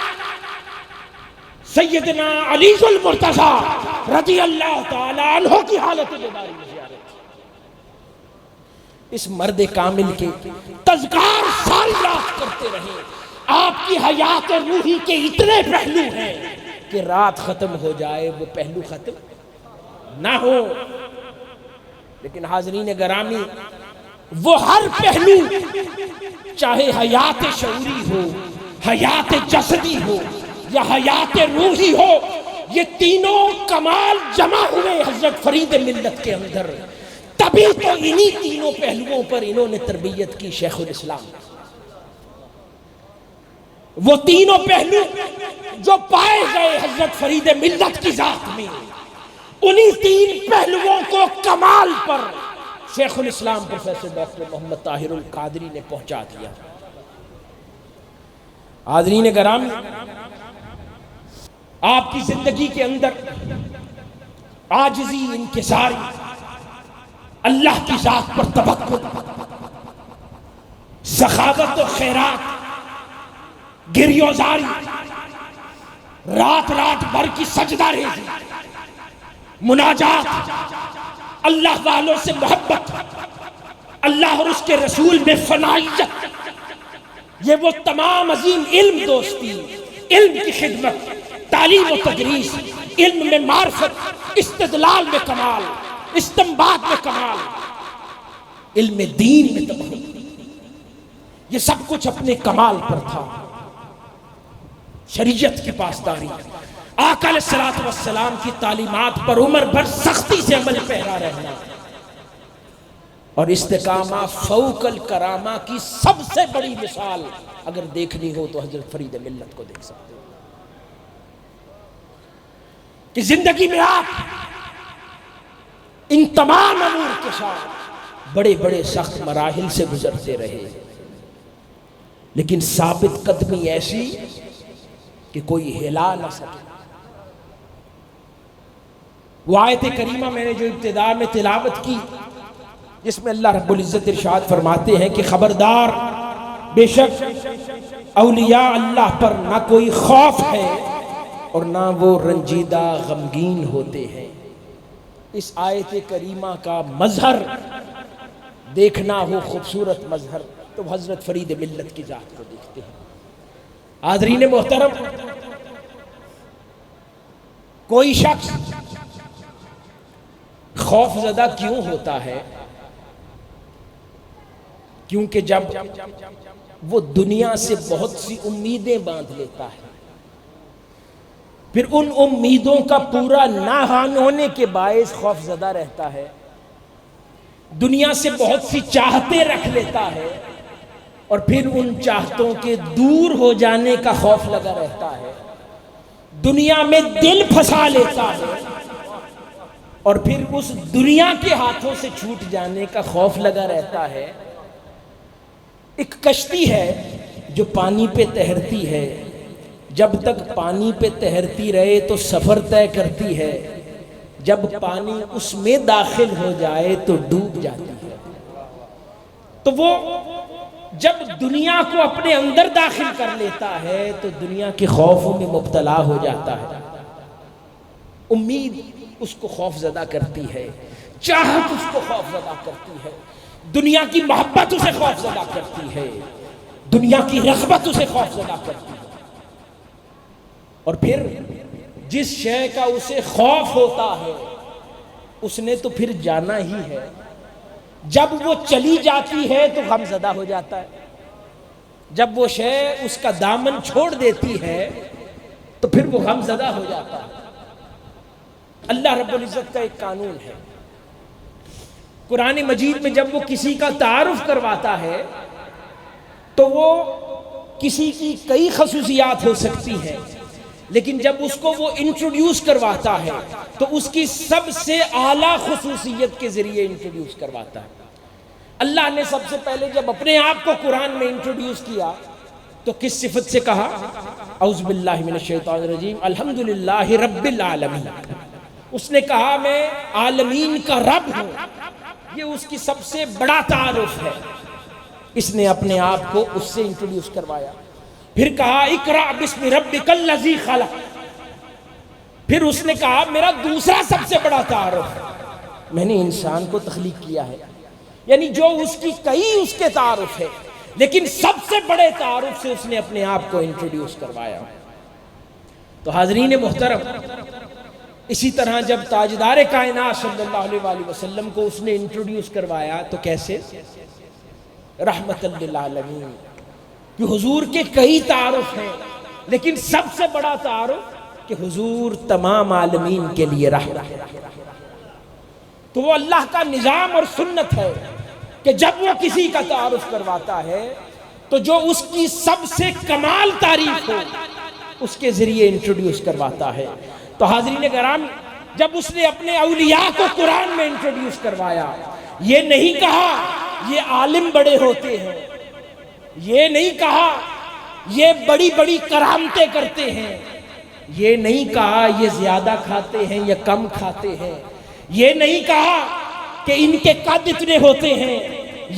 سیدنا علی المرتضی رضی اللہ تعالی عنہ کی حالت بیداری کی زیارت تھی۔ اس مرد کامل کے تذکار ساری رات کرتے رہے۔ آپ کی حیات روحی کے اتنے پہلو ہیں کہ رات ختم ہو جائے وہ پہلو ختم نہ ہو، لیکن حاضرین گرامی، وہ ہر پہلو چاہے حیات شعوری ہو، حیات جسدی ہو یا حیات روحی ہو، یہ تینوں کمال جمع ہوئے حضرت فرید ملت کے اندر، تبھی تو انہی تینوں پہلوؤں پر انہوں نے تربیت کی شیخ الاسلام۔ وہ تینوں پہلو جو پائے گئے حضرت فرید ملت کی ذات میں، انہی تین پہلوؤں کو کمال پر شیخ الاسلام پروفیسر ڈاکٹر محمد طاہر القادری نے پہنچا دیا۔ حاضرین گرامی، آپ کی زندگی کے اندر عاجزی، انکساری، اللہ کی ذات پر توکل، سخاوت و خیرات، گریوزاری، رات رات بھر کی سجدہ ریزی، مناجات، اللہ والوں سے محبت، اللہ اور اس کے رسول میں فنائیت، یہ وہ تمام عظیم علم دوستی، علم کی خدمت، تعلیم و تدریس، علم میں معرفت، استدلال میں کمال، استنباط میں کمال، علم دین میں تبحر، یہ سب کچھ اپنے کمال پر تھا۔ شریعت کی پاسداری، آقا علیہ الصلوۃ والسلام کی تعلیمات پر عمر بھر سختی سے عمل پیرا رہنا، اور استقامہ فوق الکرامہ کی سب سے بڑی مثال اگر دیکھنی ہو تو حضرت فرید ملت کو دیکھ سکتے ہو، کہ زندگی میں آپ ان تمام امور کے ساتھ بڑے بڑے سخت مراحل سے گزرتے رہے، لیکن ثابت قدمی ایسی کہ کوئی ہلا نہ سکے۔ وہ آیت کریمہ میں نے جو ابتدا میں تلاوت کی، جس میں اللہ رب العزت ارشاد فرماتے ہیں کہ خبردار، بے شک اولیاء اللہ پر نہ کوئی خوف ہے اور نہ وہ رنجیدہ غمگین ہوتے ہیں۔ اس آیت کریمہ کا مظہر دیکھنا ہو، خوبصورت مظہر، تو حضرت فرید ملت کی ذات کو دیکھتے ہیں۔ حاضرین محترم، کوئی شخص خوف زدہ کیوں ہوتا ہے؟ کیونکہ جب وہ دنیا سے بہت سی امیدیں باندھ لیتا ہے، پھر ان امیدوں کا پورا نہ ہونے کے باعث خوف زدہ رہتا ہے، دنیا سے بہت سی چاہتے رکھ لیتا ہے، اور پھر ان چاہتوں کے دور ہو جانے کا خوف لگا رہتا ہے، دنیا میں دل پھنسا لیتا ہے، اور پھر اس دنیا کے ہاتھوں سے چھوٹ جانے کا خوف لگا رہتا ہے۔ ایک کشتی ہے جو پانی پہ تیرتی ہے، جب تک پانی پہ تیرتی رہے تو سفر طے کرتی ہے، جب پانی اس میں داخل ہو جائے تو ڈوب جاتی ہے۔ تو وہ جب دنیا کو اپنے اندر داخل کر لیتا ہے تو دنیا کے خوفوں میں مبتلا ہو جاتا ہے، امید اس کو خوف زدہ کرتی ہے، چاہت اس کو خوف زدہ کرتی ہے، دنیا کی محبت اسے خوف زدہ کرتی ہے، دنیا کی رغبت اسے خوف زدہ کرتی ہے، اور پھر جس شے کا اسے خوف ہوتا ہے اس نے تو پھر جانا ہی ہے، جب وہ چلی جاتی ہے تو غم زدہ ہو جاتا ہے، جب وہ شے اس کا دامن چھوڑ دیتی ہے تو پھر وہ غم زدہ ہو جاتا ہے۔ اللہ رب العزت کا ایک قانون ہے، قرآن مجید میں جب وہ کسی کا تعارف کرواتا ہے تو وہ کسی کی کئی خصوصیات ہو سکتی ہیں، لیکن جب اس کو وہ انٹروڈیوس کرواتا ہے تو اس کی سب سے اعلیٰ خصوصیت کے ذریعے انٹروڈیوس کرواتا ہے۔ اللہ نے سب سے پہلے جب اپنے آپ کو قرآن میں انٹروڈیوس کیا تو کس صفت سے کہا؟ اعوذ باللہ من الشیطان الرجیم، الحمدللہ رب العالمین۔ اس نے کہا میں عالمین کا رب ہوں، یہ اس کی سب سے بڑا تعارف ہے، اس نے اپنے آپ کو اس سے انٹروڈیوس کروایا۔ پھر کہا اقرأ بسم ربک الذی خلق، پھر اس نے کہا میرا دوسرا سب سے بڑا تعارف ہے، میں نے انسان کو تخلیق کیا ہے، یعنی جو اس کی کئی اس کے تعارف ہے، لیکن سب سے بڑے تعارف سے اس نے اپنے آپ کو انٹروڈیوس کروایا۔ تو حاضرین محترم، اسی طرح جب تاجدار کائنات صلی اللہ علیہ وآلہ وسلم کو اس نے انٹروڈیوس کروایا تو کیسے؟ رحمت للعالمین، کہ حضور کے کئی تعارف ہیں لیکن سب سے بڑا تعارف کہ حضور تمام عالمین کے لیے رحمت ہے۔ تو وہ اللہ کا نظام اور سنت ہے کہ جب وہ کسی کا تعارف کرواتا ہے تو جو اس کی سب سے کمال تعریف ہو اس کے ذریعے انٹروڈیوس کرواتا ہے۔ تو حاضرین کرام، جب اس نے اپنے اولیاء کو قرآن میں انٹروڈیوس کروایا، یہ نہیں کہا یہ عالم بڑے ہوتے ہیں، یہ نہیں کہا یہ بڑی بڑی کرامتیں کرتے ہیں، یہ نہیں کہا یہ زیادہ کھاتے ہیں یا کم کھاتے ہیں، یہ نہیں کہا کہ ان کے قد اتنے ہوتے ہیں،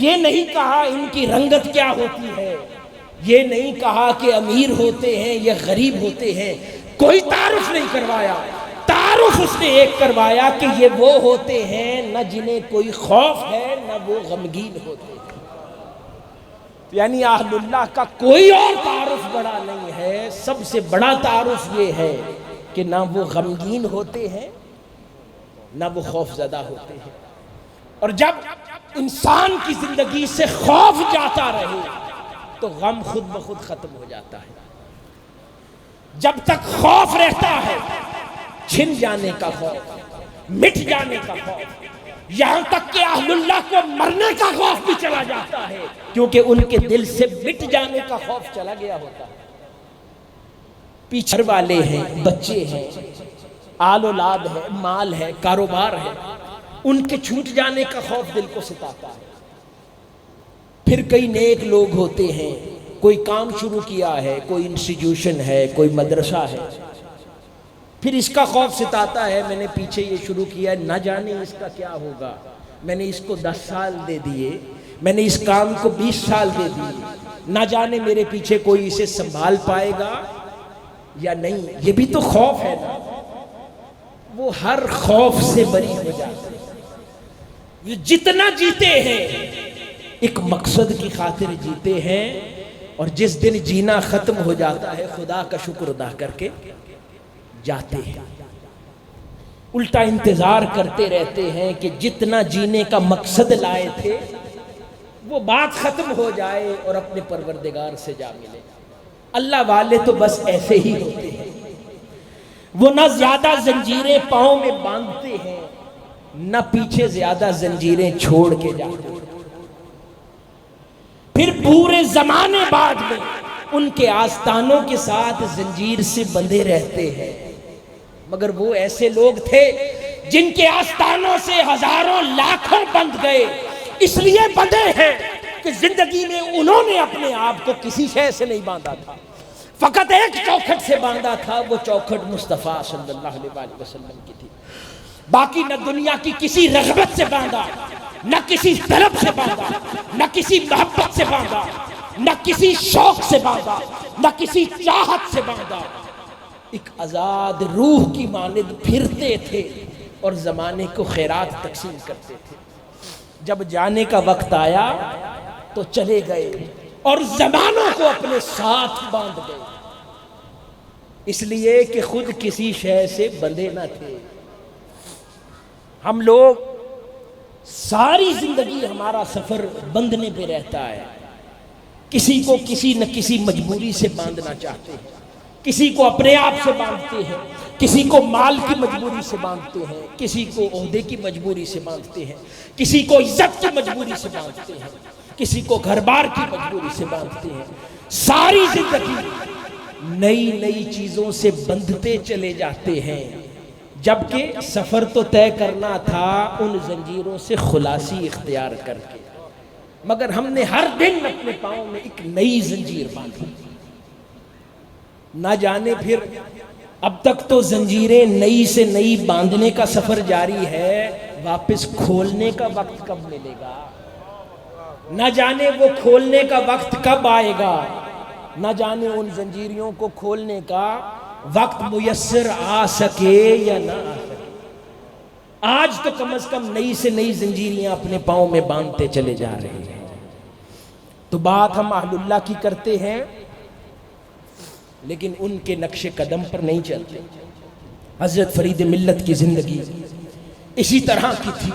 یہ نہیں کہا ان کی رنگت کیا ہوتی ہے، یہ نہیں کہا کہ امیر ہوتے ہیں یا غریب ہوتے ہیں، کوئی تعارف نہیں کروایا۔ تعارف اس نے ایک کروایا کہ یہ وہ ہوتے ہیں نہ جنہیں کوئی خوف ہے نہ وہ غمگین ہوتے ہیں۔ یعنی اہل اللہ کا کوئی اور تعارف بڑا نہیں ہے، سب سے بڑا تعارف یہ ہے کہ نہ وہ غمگین ہوتے ہیں نہ وہ خوف زدہ ہوتے ہیں۔ اور جب انسان کی زندگی سے خوف جاتا رہے تو غم خود بخود ختم ہو جاتا ہے۔ جب تک خوف رہتا ہے، چھن جانے کا خوف، مٹ جانے کا خوف، یہاں تک کہ اہل اللہ کو مرنے کا خوف بھی چلا جاتا ہے، کیونکہ ان کے دل سے مٹ جانے کا خوف چلا گیا ہوتا ہے۔ پیچھے والے ہیں، بچے ہیں، آل اولاد ہے، مال ہے، کاروبار ہے، ان کے چھوٹ جانے کا خوف دل کو ستاتا ہے۔ پھر کئی نیک لوگ ہوتے ہیں، کوئی کام شروع کیا ہے، کوئی انسٹیٹیوشن ہے، کوئی مدرسہ ہے، پھر اس کا خوف ستاتا ہے، میں نے پیچھے یہ شروع کیا ہے، نہ جانے اس کا کیا ہوگا، میں نے اس کو 10 سال دے دیے، میں نے اس کام کو 20 سال دے دیے، نہ جانے میرے پیچھے کوئی اسے سنبھال پائے گا یا نہیں۔ یہ بھی تو خوف ہے نا۔ وہ ہر خوف سے بری ہو جاتے ہیں۔ یہ جتنا جیتے ہیں ایک مقصد کی خاطر جیتے ہیں، اور جس دن جینا ختم ہو جاتا ہے خدا کا شکر ادا کر کے جاتے ہیں۔ الٹا انتظار کرتے رہتے ہیں کہ جتنا جینے کا مقصد لائے تھے وہ بات ختم ہو جائے اور اپنے پروردگار سے جا ملے۔ اللہ والے تو بس ایسے ہی ہوتے ہیں، وہ نہ زیادہ زنجیریں پاؤں میں باندھتے ہیں نہ پیچھے زیادہ زنجیریں چھوڑ کے جاتے ہیں۔ پھر پورے زمانے بعد میں ان کے آستانوں کے ساتھ زنجیر سے بندھے رہتے ہیں، مگر وہ ایسے لوگ تھے جن کے آستانوں سے ہزاروں لاکھوں بندھ گئے، اس لیے بندھے ہیں کہ زندگی میں انہوں نے اپنے آپ کو کسی شے سے نہیں باندھا تھا، فقط ایک چوکھٹ سے باندھا تھا، وہ چوکھٹ مصطفیٰ صلی اللہ علیہ وسلم کی تھی۔ باقی نہ دنیا کی کسی رغبت سے باندھا، نہ کسی طلب سے باندھا، نہ کسی محبت سے باندھا، نہ کسی شوق سے باندھا، نہ کسی چاہت سے باندھا۔ ایک آزاد روح کی مانند پھرتے تھے اور زمانے کو خیرات تقسیم کرتے تھے۔ جب جانے کا وقت آیا تو چلے گئے اور زمانوں کو اپنے ساتھ باندھ گئے، اس لیے کہ خود کسی شے سے بندھے نہ تھے۔ ہم لوگ ساری زندگی ہمارا سفر بندھنے پہ رہتا ہے، کسی کو کسی نہ کسی مجبوری سے باندھنا چاہتے ہیں، کسی کو اپنے آپ سے باندھتے ہیں، کسی کو مال کی مجبوری سے باندھتے ہیں، کسی کو عہدے کی مجبوری سے باندھتے ہیں، کسی کو عزت کی مجبوری سے باندھتے ہیں، کسی کو گھر بار کی مجبوری سے باندھتے ہیں۔ ساری زندگی نئی نئی چیزوں سے بندھتے چلے جاتے ہیں، جبکہ سفر تو طے کرنا تھا ان زنجیروں سے خلاصی اختیار کر کے، مگر ہم نے ہر دن اپنے پاؤں میں ایک نئی زنجیر باندھی۔ نہ جانے پھر اب تک تو زنجیریں نئی سے نئی باندھنے کا سفر جاری ہے، واپس کھولنے کا وقت کب ملے گا؟ نہ جانے وہ کھولنے کا وقت کب آئے گا، نہ جانے ان زنجیریوں کو کھولنے کا وقت میسر آ سکے یا نہ آ سکے۔ آج تو کم از کم نئی سے نئی زنجیریاں اپنے پاؤں میں باندھتے چلے جا رہے ہیں۔ تو بات ہم اہل اللہ کی کرتے ہیں لیکن ان کے نقش قدم پر نہیں چلتے۔ حضرت فرید ملت کی زندگی اسی طرح کی تھی۔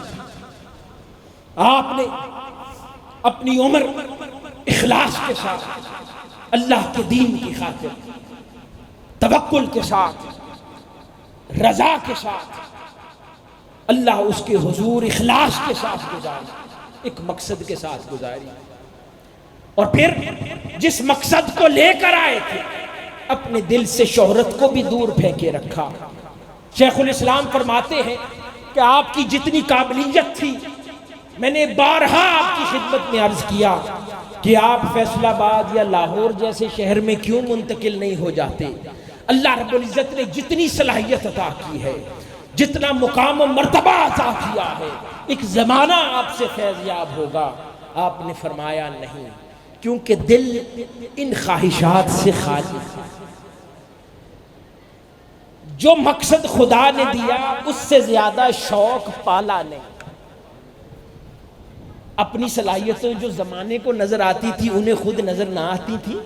آپ نے اپنی عمر اخلاص کے ساتھ اللہ کے دین کی خاطر، توکل کے ساتھ، رضا کے ساتھ، اللہ اس کے حضور اخلاص کے ساتھ گزاری، ایک مقصد کے ساتھ گزاری، اور پھر جس مقصد کو لے کر آئے تھے اپنے دل سے شہرت کو بھی دور پھینکے رکھا۔ شیخ الاسلام فرماتے ہیں کہ آپ کی جتنی قابلیت تھی، میں نے بارہا آپ کی خدمت میں عرض کیا کہ آپ فیصل آباد یا لاہور جیسے شہر میں کیوں منتقل نہیں ہو جاتے؟ اللہ رب العزت نے جتنی صلاحیت عطا کی ہے، جتنا مقام و مرتبہ عطا کیا ہے، ایک زمانہ آپ سے فیضیاب ہوگا، آپ نے فرمایا نہیں، کیونکہ دل ان خواہشات سے خالی ہے۔ جو مقصد خدا نے دیا اس سے زیادہ شوق پالا نہیں۔ اپنی صلاحیتیں جو زمانے کو نظر آتی تھی انہیں خود نظر نہ آتی تھی،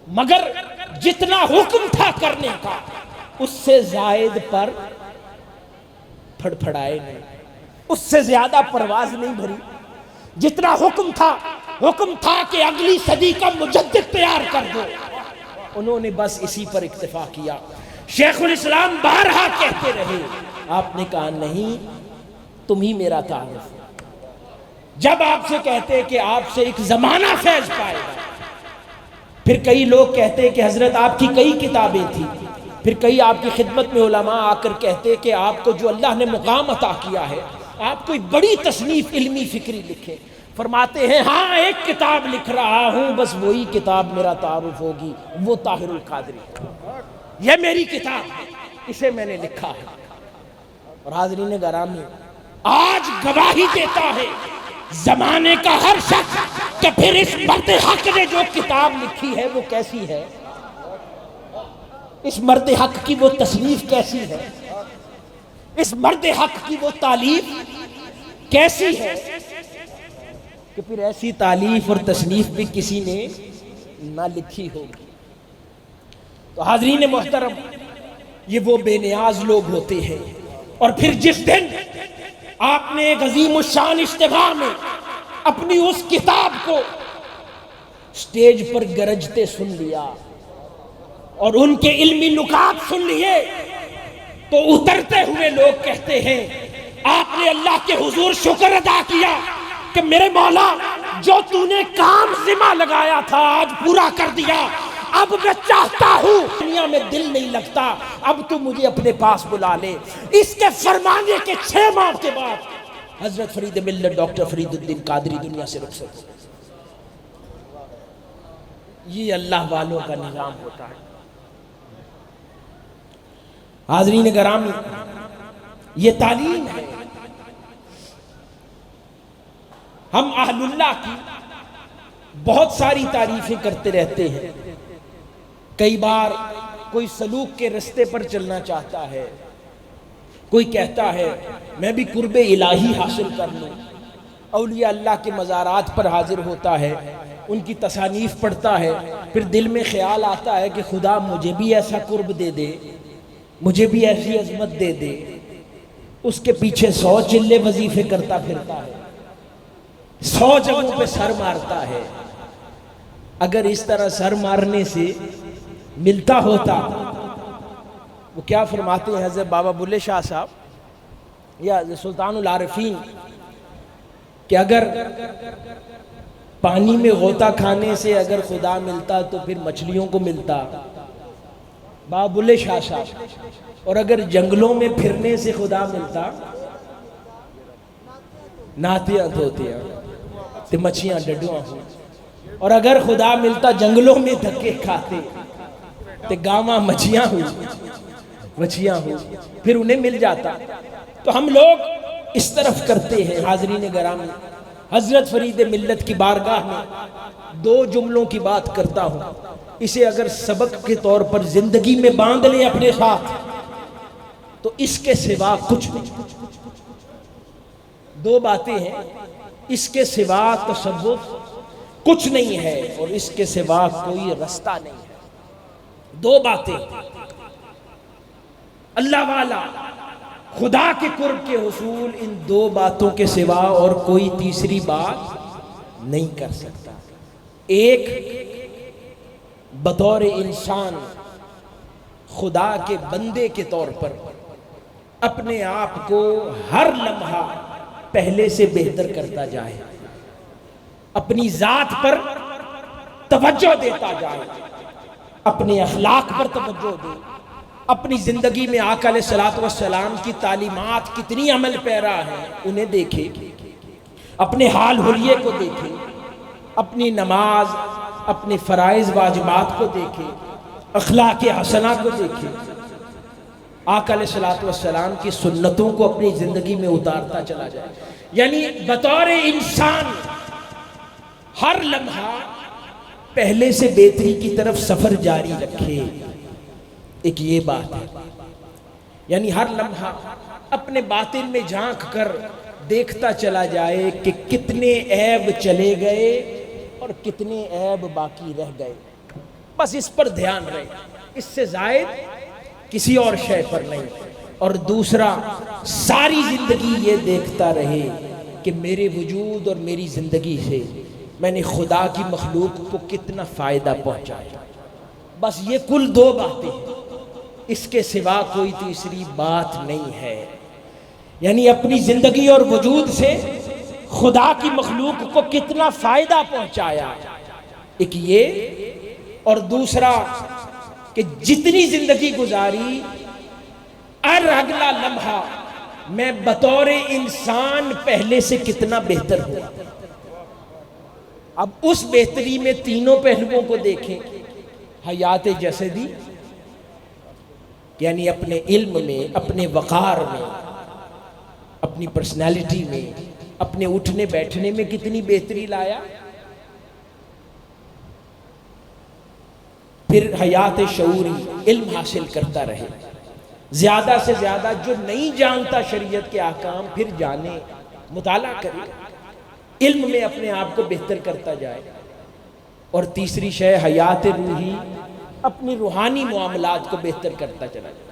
مگر جتنا حکم تھا کرنے کا اس سے زائد پر پھڑ پھڑائے نہیں، اس سے زیادہ پرواز نہیں بھری۔ جتنا حکم تھا کہ اگلی صدی کا مجدد تیار کر دو، انہوں نے بس اسی پر اکتفا کیا۔ شیخ الاسلام بارہا کہتے رہے، آپ نے کہا نہیں، تم ہی میرا تعارف۔ جب آپ سے کہتے کہ آپ سے ایک زمانہ فیض پائے گا، پھر کئی لوگ کہتے کہ حضرت آپ کی کئی کتابیں تھیں، پھر کئی آپ کی خدمت میں علماء آ کر کہتے کہ آپ کو جو اللہ نے مقام عطا کیا ہے، آپ کوئی بڑی تصنیف علمی فکری لکھے۔ فرماتے ہیں ہاں ایک کتاب لکھ رہا ہوں، بس وہی کتاب میرا تعارف ہوگی، وہ طاہر القادری ہے، یہ میری کتاب ہے، اسے میں نے لکھا ہے۔ اور حاضرین گرامی، آج گواہی دیتا ہے زمانے کا ہر شخص کہ پھر اس مرد حق نے جو کتاب لکھی ہے وہ کیسی ہے، اس مرد حق کی وہ تصنیف کیسی ہے، اس مرد حق کی وہ تالیف کیسی ہے، کہ پھر ایسی تالیف اور تصنیف بھی کسی نے نہ لکھی ہوگی۔ تو حاضرین محترم، یہ وہ بے نیاز لوگ ہوتے ہیں۔ اور پھر جس دن آپ نے ایک عظیم الشان اجتماع میں اپنی اس کتاب کو سٹیج پر گرجتے سن لیا اور ان کے علمی نکات سن لیے، تو اترتے ہوئے لوگ کہتے ہیں آپ نے اللہ کے حضور شکر ادا کیا کہ میرے مولا جو تو نے کام ذمہ لگایا تھا آج پورا کر دیا، اب میں چاہتا ہوں دنیا میں دل نہیں لگتا، اب تو مجھے اپنے پاس بلا لے۔ اس کے فرمانے کے 6 ماہ کے بعد حضرت فرید ملت ڈاکٹر فرید الدین قادری دنیا سے رخصت ہوئے۔ یہ اللہ والوں کا نظام ہوتا ہے۔ حاضرین گرامی، یہ تعلیم ہے۔ ہم اہل اللہ کی بہت ساری تعریفیں کرتے رہتے ہیں۔ کئی بار کوئی سلوک کے رستے پر چلنا چاہتا ہے، کوئی کہتا ہے میں بھی قرب الہی حاصل کر لوں، اولیاء اللہ کے مزارات پر حاضر ہوتا ہے، ان کی تصانیف پڑھتا ہے، پھر دل میں خیال آتا ہے کہ خدا مجھے بھی ایسا قرب دے دے، مجھے بھی ایسی عظمت دے دے۔ اس کے پیچھے 100 چلے وظیفے کرتا پھرتا ہے، 100 جگہوں پہ سر مارتا ہے۔ اگر اس طرح سر مارنے سے ملتا ہوتا، وہ کیا فرماتے ہیں حضرت بابا بلے شاہ صاحب یا سلطان العارفین کہ اگر پانی میں غوطہ کھانے سے اگر خدا ملتا تو پھر مچھلیوں کو ملتا، بابا بلے شاہ صاحب، اور اگر جنگلوں میں پھرنے سے خدا ملتا، ناتیاں دھوتیاں تے مچھیاں ڈڈواں ہوں، اور اگر خدا ملتا جنگلوں میں دھکے کھاتے تے گاواں مچھیاں ہوں، پھر انہیں مل جاتا۔ تو ہم لوگ اس طرف کرتے ہیں۔ حاضرین گرامی، حضرت فرید ملت کی بارگاہ میں 2 جملوں کی بات کرتا ہوں، اسے اگر سبق کے طور پر زندگی میں باندھ لیں اپنے ساتھ تو اس کے سوا کچھ نہیں۔ 2 باتیں ہیں، اس کے سوا تصوف کچھ نہیں ہے اور اس کے سوا کوئی رستہ نہیں ہے۔ 2 باتیں، اللہ والا خدا کے قرب کے حصول ان 2 باتوں کے سوا اور کوئی تیسری بات نہیں کر سکتا۔ ایک، بطور انسان خدا کے بندے کے طور پر اپنے آپ کو ہر لمحہ پہلے سے بہتر کرتا جائے، اپنی ذات پر توجہ دیتا جائے، اپنے اخلاق پر توجہ دے، اپنی زندگی میں آقا علیہ الصلوۃ والسلام کی تعلیمات کتنی عمل پیرا ہیں انہیں دیکھے، اپنے حال حلیے کو دیکھے، اپنی نماز، اپنے فرائض واجبات کو دیکھے، اخلاق حسنہ کو دیکھے، آقا علیہ الصلوۃ والسلام کی سنتوں کو اپنی زندگی میں اتارتا چلا جائے. یعنی بطور انسان ہر لمحہ پہلے سے بہتری کی طرف سفر جاری رکھے. ایک یہ بات ہے، یعنی ہر لمحہ اپنے باطن میں جھانک کر دیکھتا چلا جائے کہ کتنے عیب چلے گئے اور کتنے عیب باقی رہ گئے. بس اس پر دھیان رہے، اس سے زائد کسی اور شے پر نہیں. اور دوسرا، ساری زندگی یہ دیکھتا رہے کہ میرے وجود اور میری زندگی سے میں نے خدا کی مخلوق کو کتنا فائدہ پہنچایا. بس یہ کل دو باتیں ہیں، اس کے سوا کوئی تیسری بات نہیں ہے. یعنی اپنی زندگی اور وجود سے خدا کی مخلوق کو کتنا فائدہ پہنچایا، ایک یہ، اور دوسرا کہ جتنی زندگی گزاری ہر اگلا لمحہ میں بطور انسان پہلے سے کتنا بہتر ہوا. اب اس بہتری میں تینوں پہلوؤں کو دیکھیں. حیات جسدی، یعنی اپنے علم میں، اپنے وقار میں، اپنی پرسنالٹی میں، اپنے اٹھنے بیٹھنے میں کتنی بہتری لایا. پھر حیات شعوری، علم حاصل کرتا رہے، زیادہ سے زیادہ جو نہیں جانتا شریعت کے احکام پھر جانے، مطالعہ کرے، علم میں اپنے آپ کو بہتر کرتا جائے. اور تیسری شے حیات روحی، اپنی روحانی معاملات کو بہتر کرتا چلا جائے.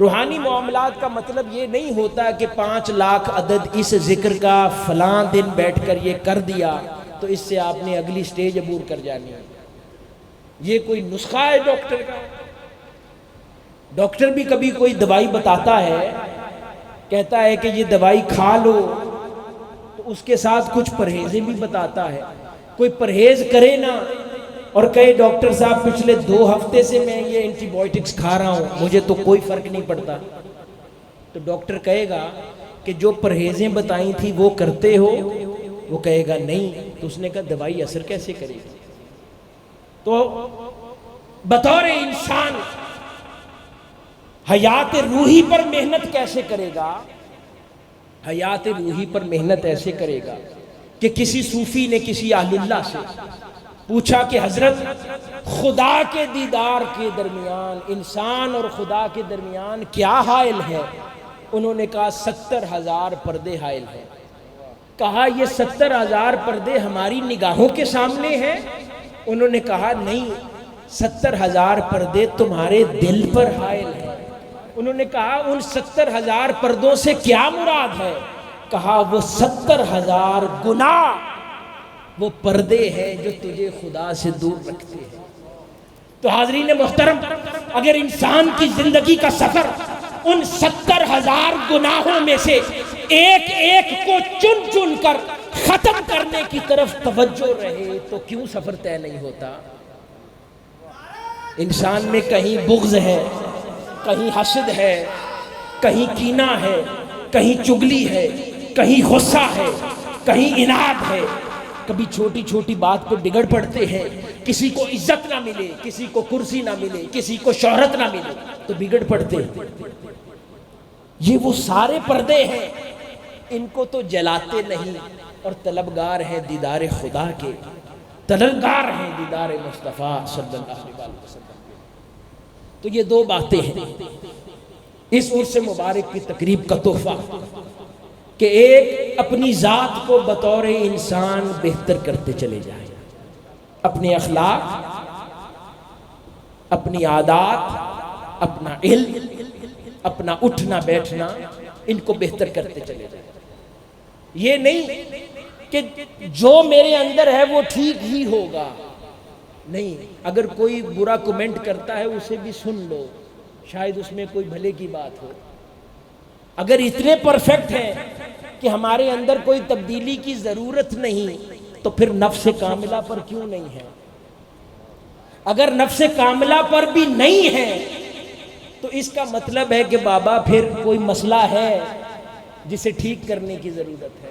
روحانی معاملات کا مطلب یہ نہیں ہوتا کہ 5 لاکھ عدد اس ذکر کا فلاں دن بیٹھ کر یہ کر دیا تو اس سے آپ نے اگلی سٹیج عبور کر جانی ہے. یہ کوئی نسخہ ہے ڈاکٹر کا؟ ڈاکٹر بھی کبھی کوئی دوائی بتاتا ہے، کہتا ہے کہ یہ دوائی کھا لو، تو اس کے ساتھ کچھ پرہیزیں بھی بتاتا ہے. کوئی پرہیز کرے نا اور کہے ڈاکٹر صاحب پچھلے 2 ہفتے سے میں یہ اینٹی بائیوٹکس کھا رہا ہوں، مجھے تو کوئی فرق نہیں پڑتا، تو ڈاکٹر کہے گا کہ جو پرہیزیں بتائیں تھی وہ کرتے ہو؟ وہ کہے گا نہیں. تو اس نے کہا دوائی اثر کیسے کرے گی؟ تو بطور انسان حیات روحی پر محنت کیسے کرے گا؟ حیات روحی پر محنت ایسے کرے گا کہ کسی صوفی نے کسی اہل اللہ سے پوچھا کہ حضرت خدا کے دیدار کے درمیان، انسان اور خدا کے درمیان کیا حائل ہے؟ انہوں نے کہا 70,000 پردے حائل ہیں. کہا یہ 70,000 پردے ہماری نگاہوں کے سامنے ہیں؟ انہوں نے کہا نہیں، 70,000 پردے تمہارے دل پر حائل ہیں. انہوں نے کہا ان 70,000 پردوں سے کیا مراد ہے؟ کہا وہ 70,000 گناہ وہ پردے ہیں جو تجھے خدا سے دور رکھتے ہیں. تو حاضرین محترم، اگر انسان کی زندگی کا سفر ان 70,000 گناہوں میں سے ایک ایک کو چن چن کر ختم کرنے کی طرف توجہ رہے تو کیوں سفر طے نہیں ہوتا؟ انسان میں کہیں بغض ہے، کہیں حسد ہے، کہیں کینہ ہے، کہیں چگلی ہے، کہیں غصہ ہے، کہیں عناد ہے. کبھی چھوٹی چھوٹی بات پہ بگڑ پڑتے ہیں. کسی کو عزت نہ ملے، کسی کو کرسی نہ ملے، کسی کو شہرت نہ ملے تو بگڑ پڑتے ہیں. یہ وہ سارے پردے ہیں، ان کو تو جلاتے نہیں، اور طلبگار ہیں دیدار خدا کے، طلبگار ہیں دیدار مصطفیٰ صلی اللہ علیہ وسلم. تو یہ 2 باتیں ہیں اس عرس مبارک کی تقریب کا تحفہ، کہ ایک اپنی ذات کو بطور انسان بہتر کرتے چلے جائیں، اپنے اخلاق، اپنی عادات، اپنا علم، اپنا اٹھنا بیٹھنا، ان کو بہتر کرتے چلے جائیں. یہ نہیں کہ جو میرے اندر ہے وہ ٹھیک ہی ہوگا، نہیں. اگر کوئی برا کمنٹ کرتا ہے اسے بھی سن لو، شاید اس میں کوئی بھلے کی بات ہو. اگر اتنے پرفیکٹ ہیں کہ ہمارے اندر کوئی تبدیلی کی ضرورت نہیں تو پھر نفس کاملہ پر کیوں نہیں ہے؟ اگر نفس کاملہ پر بھی نہیں ہے تو اس کا مطلب ہے کہ بابا پھر کوئی مسئلہ ہے جسے ٹھیک کرنے کی ضرورت ہے،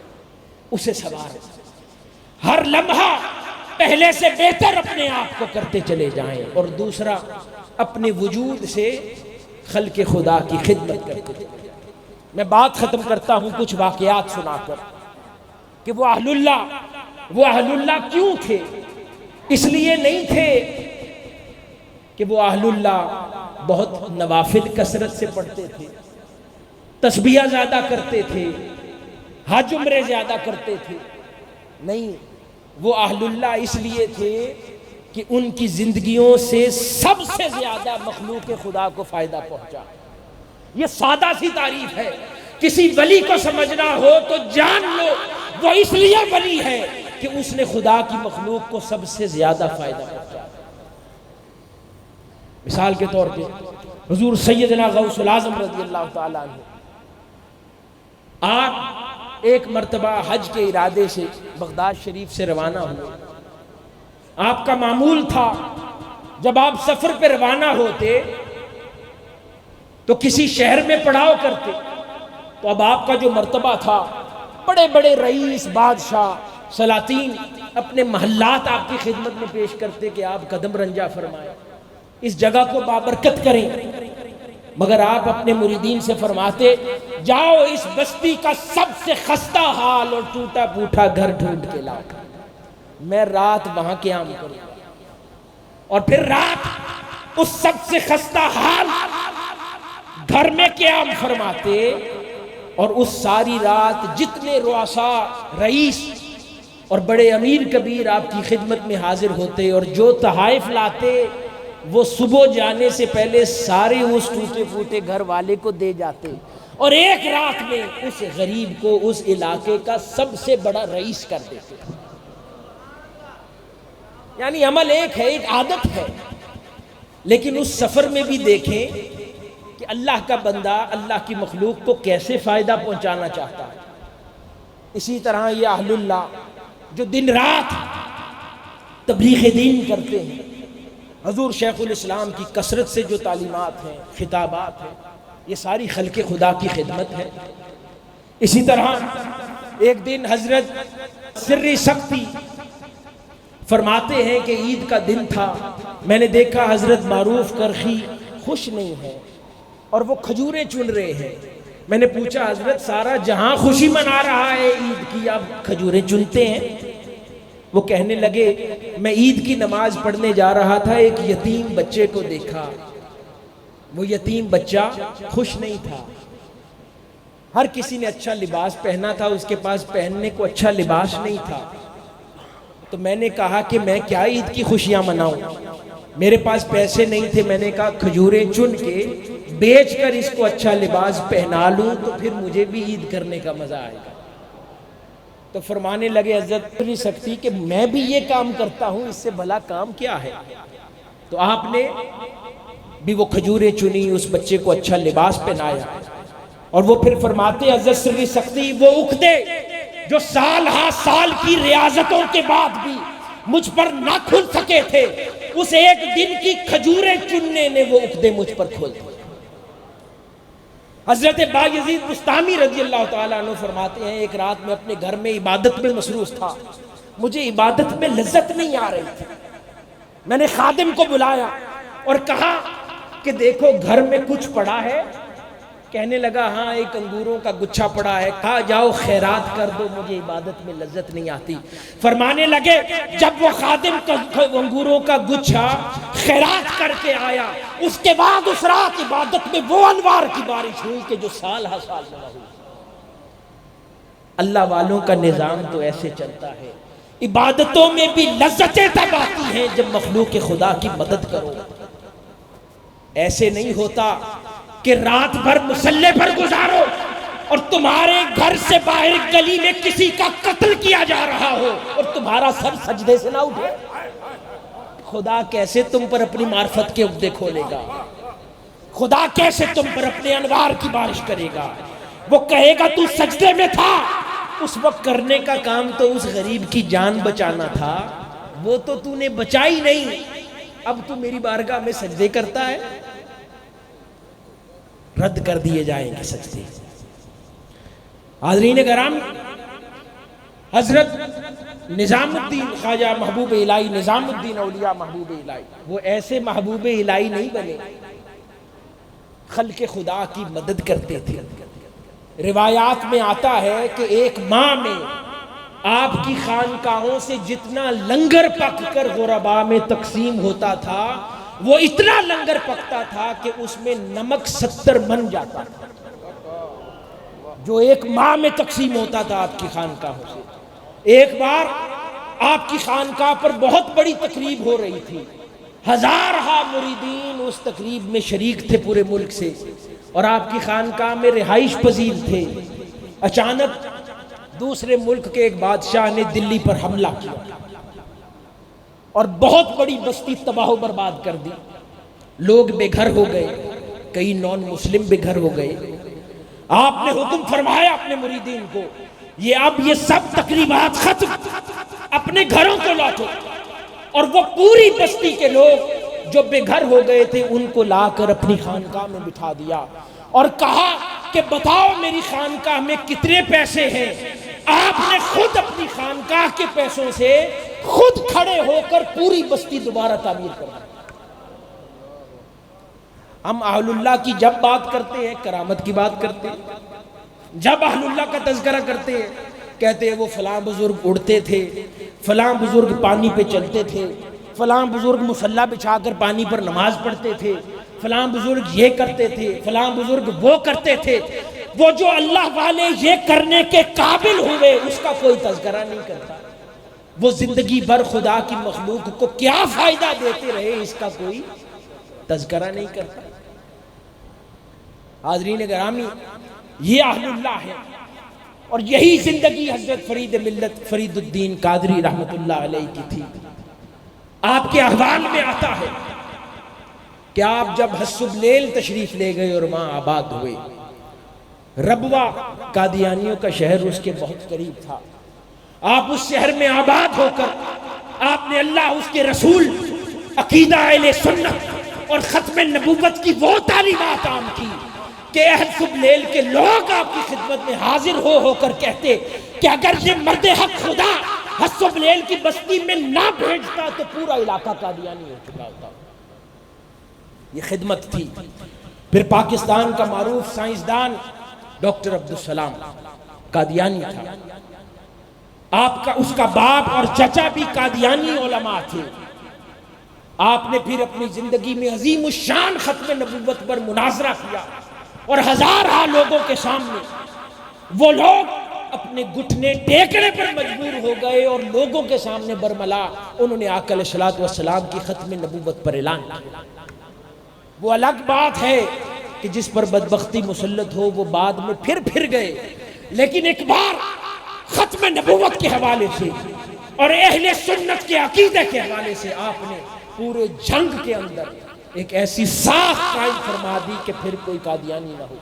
اسے سوار. ہر لمحہ پہلے سے بہتر اپنے آپ کو کرتے چلے جائیں، اور دوسرا اپنے وجود سے خلق خدا کی خدمت کرتے چلے جائیں۔ میں بات ختم کرتا ہوں کچھ واقعات سنا کر کہ وہ اہل اللہ کیوں تھے؟ اس لیے نہیں تھے کہ وہ اہل اللہ بہت نوافل کثرت سے پڑھتے تھے، تسبیح زیادہ کرتے تھے، حج عمرے زیادہ کرتے تھے، نہیں، وہ اہل اللہ اس لیے تھے کہ ان کی زندگیوں سے سب سے زیادہ مخلوق خدا کو فائدہ پہنچا۔ یہ سادہ سی تعریف ہے، کسی ولی کو سمجھنا ہو تو جان لو وہ اس لیے ولی ہے کہ اس نے خدا کی مخلوق کو سب سے زیادہ فائدہ پہنچا۔ مثال کے طور پہ حضور سیدنا غوث العظم رضی اللہ تعالیٰ عنہ، آپ ایک مرتبہ حج کے ارادے سے بغداد شریف سے روانہ ہوئے۔ آپ کا معمول تھا جب آپ سفر پہ روانہ ہوتے تو کسی شہر میں پڑاؤ کرتے، تو اب آپ کا جو مرتبہ تھا، بڑے بڑے رئیس، بادشاہ، سلاطین اپنے محلات آپ کی خدمت میں پیش کرتے کہ آپ قدم رنجا فرمائیں، اس جگہ کو بابرکت کریں، مگر آپ اپنے مریدین سے فرماتے جاؤ اس بستی کا سب سے خستہ حال اور ٹوٹا پوٹا گھر ڈھونڈ کے لاؤ، میں رات وہاں قیام کروں، اور پھر رات اس سب سے خستہ حال گھر میں قیام فرماتے، اور اس ساری رات جتنے رؤساء، رئیس اور بڑے امیر کبیر آپ کی خدمت میں حاضر ہوتے اور جو تحائف لاتے وہ صبح جانے سے پہلے سارے اس ٹوٹے پھوٹے گھر والے کو دے جاتے، اور ایک رات میں اس غریب کو اس علاقے کا سب سے بڑا رئیس کر دیتے۔ یعنی عمل ایک ہے، ایک عادت ہے، لیکن اس سفر میں بھی دیکھیں کہ اللہ کا بندہ اللہ کی مخلوق کو کیسے فائدہ پہنچانا چاہتا ہے۔ اسی طرح یہ اہل اللہ جو دن رات تبلیغ دین کرتے ہیں، حضور شیخ الاسلام کی کثرت سے جو تعلیمات ہیں، خطابات ہیں، یہ ساری خلق خدا کی خدمت ہے۔ اسی طرح ایک دن حضرت سری سختی فرماتے ہیں کہ عید کا دن تھا، میں نے دیکھا حضرت معروف کرخی خوش نہیں ہے اور وہ کھجوریں چن رہے ہیں۔ میں نے پوچھا حضرت سارا جہاں خوشی منا رہا ہے عید کی، آپ کھجوریں چنتے ہیں؟ وہ کہنے لگے میں عید کی نماز پڑھنے جا رہا تھا، ایک یتیم بچے کو دیکھا، وہ یتیم بچہ خوش نہیں تھا، ہر کسی نے اچھا لباس پہنا تھا، اس کے پاس پہننے کو اچھا لباس نہیں تھا، تو میں نے کہا کہ میں کیا عید کی خوشیاں مناؤں، میرے پاس پیسے نہیں تھے، میں نے کہا کھجوریں چن کے بیچ کر اس کو اچھا لباس پہنا لوں تو پھر مجھے بھی عید کرنے کا مزہ آئے گا۔ تو فرمانے لگے حضرت نہیں سکتی کہ میں بھی یہ کام کرتا ہوں، اس سے بھلا کام کیا ہے؟ تو آپ نے بھی وہ کھجوریں چنی، اس بچے کو اچھا لباس پہنایا، اور وہ پھر فرماتے حضرت سری سختی وہ عقدے جو سال ہا سال کی ریاضتوں کے بعد بھی مجھ پر نہ کھل سکے تھے، اس ایک دن کی کھجوریں چننے نے وہ عقدے مجھ پر کھول دیے۔ حضرت بایزید بستامی رضی اللہ تعالیٰ عنہ فرماتے ہیں ایک رات میں اپنے گھر میں عبادت میں مصروف تھا، مجھے عبادت میں لذت نہیں آ رہی تھی، میں نے خادم کو بلایا اور کہا کہ دیکھو گھر میں کچھ پڑا ہے، کہنے لگا ہاں ایک انگوروں کا گچھا پڑا ہے، کہا جاؤ خیرات کر دو، مجھے عبادت میں لذت نہیں آتی۔ فرمانے لگے جب وہ خادم انگوروں کا گچھا خیرات کر کے آیا، اس کے بعد اس رات عبادت میں وہ انوار کی بارش ہوئی کہ جو سال ہر سال نہ ہوئی۔ اللہ والوں کا نظام تو ایسے چلتا ہے، عبادتوں میں بھی لذتیں تب آتی ہیں جب مخلوق خدا کی مدد کرو۔ ایسے نہیں ہوتا کہ رات بھر مصلے پر گزارو اور تمہارے گھر سے باہر گلی میں کسی کا قتل کیا جا رہا ہو اور تمہارا سر سجدے سے نہ اٹھے۔ خدا کیسے تم پر اپنی معرفت کے عقدے کھولے گا؟ خدا کیسے تم پر اپنے انوار کی بارش کرے گا؟ وہ کہے گا تو سجدے میں تھا، اس وقت کرنے کا کام تو اس غریب کی جان بچانا تھا، وہ تو تو نے بچائی نہیں، اب تو میری بارگاہ میں سجدے کرتا ہے۔ رد کر دیے جائیں گے سجدے۔ حاضرین کرام، حضرت نظام الدین خواجہ محبوب الہی، نظام الدین اولیاء محبوب الہی، وہ ایسے محبوب الہی نہیں بنے، خلق خدا کی مدد کرتے تھے۔ روایات میں آتا ہے کہ ایک ماہ میں آپ کی خانقاہوں سے جتنا لنگر پک کر غرباء میں تقسیم ہوتا تھا، وہ اتنا لنگر پکتا تھا کہ اس میں نمک 70 من جاتا تھا، جو ایک ماہ میں تقسیم ہوتا تھا آپ کی خانقاہوں سے۔ ایک بار آپ کی خانقاہ پر بہت بڑی تقریب ہو رہی تھی، ہزارہا مریدین اس تقریب میں شریک تھے پورے ملک سے، اور آپ کی خانقاہ میں رہائش پذیر تھے۔ اچانک دوسرے ملک کے ایک بادشاہ نے دلی پر حملہ کیا اور بہت بڑی بستی تباہ و برباد کر دی، لوگ بے گھر ہو گئے، کئی نان مسلم بے گھر ہو گئے۔ آپ نے حکم فرمایا اپنے مریدین کو، اب یہ سب تقریبات ختم، اپنے گھروں کو لوٹو، اور وہ پوری بستی کے لوگ جو بے گھر ہو گئے تھے ان کو لا کر اپنی خانقاہ میں بٹھا دیا، اور کہا کہ بتاؤ میری خانقاہ میں کتنے پیسے ہیں۔ آپ نے خود اپنی خانقاہ کے پیسوں سے خود کھڑے ہو کر پوری بستی دوبارہ تعمیر کر دی۔ ہم اہل اللہ کی جب بات کرتے ہیں کرامت کی بات کرتے ہیں، جب اہل اللہ کا تذکرہ کرتے ہیں کہتے ہیں وہ فلاں بزرگ اڑتے تھے، فلاں بزرگ پانی پہ چلتے تھے، فلاں بزرگ مصلی بچھا کر پانی پر نماز پڑھتے تھے، فلاں بزرگ یہ کرتے تھے، فلاں بزرگ وہ کرتے تھے۔ وہ جو اللہ والے یہ کرنے کے قابل ہوئے اس کا کوئی تذکرہ نہیں کرتا، وہ زندگی بھر خدا کی مخلوق کو کیا فائدہ دیتے رہے اس کا کوئی تذکرہ نہیں کرتا۔ حاضرین گرامی، یہ اہل اللہ ہے، اور یہی زندگی حضرت فرید ملت فرید الدین قادری رحمت اللہ علیہ کی تھی۔ آپ کے احوال میں آتا ہے کہ آپ جب حسب لیل تشریف لے گئے اور وہاں آباد ہوئے، ربوہ قادیانیوں کا شہر اس کے بہت قریب تھا، آپ اس شہر میں آباد ہو کر آپ نے اللہ، اس کے رسول، عقیدہ اہل سنت اور ختم نبوت کی وہ تعلیمات عام کی کہ حسب لیل کے لوگ آپ کی خدمت میں حاضر ہو کر کہتے کہ اگر یہ مرد حق خدا حسب لیل کی بستی میں نہ بھیجتا تو پورا علاقہ قادیانی ہو چکا ہوتا۔ یہ خدمت تھی۔ پھر پاکستان کا معروف سائنسدان ڈاکٹر عبدالسلام قادیانی تھا، آپ کا اس کا باپ اور چچا بھی قادیانی علماء تھے۔ آپ نے پھر اپنی زندگی میں عظیم الشان ختم نبوت پر مناظرہ کیا، اور ہزارہ لوگوں کے سامنے وہ لوگ اپنے گھٹنے ٹیکنے پر مجبور ہو گئے، اور لوگوں کے سامنے برملا انہوں نے آقا علیہ الصلوۃ والسلام کی ختم نبوت پر اعلان کیا۔ وہ الگ بات ہے کہ جس پر بدبختی مسلط ہو وہ بعد میں پھر گئے، لیکن ایک بار ختم نبوت کے حوالے سے اور اہل سنت کے عقیدے کے حوالے سے آپ نے پورے جنگ کے اندر ایک ایسی ساخ قائم فرما دی کہ پھر کوئی قادیانی نہ ہو۔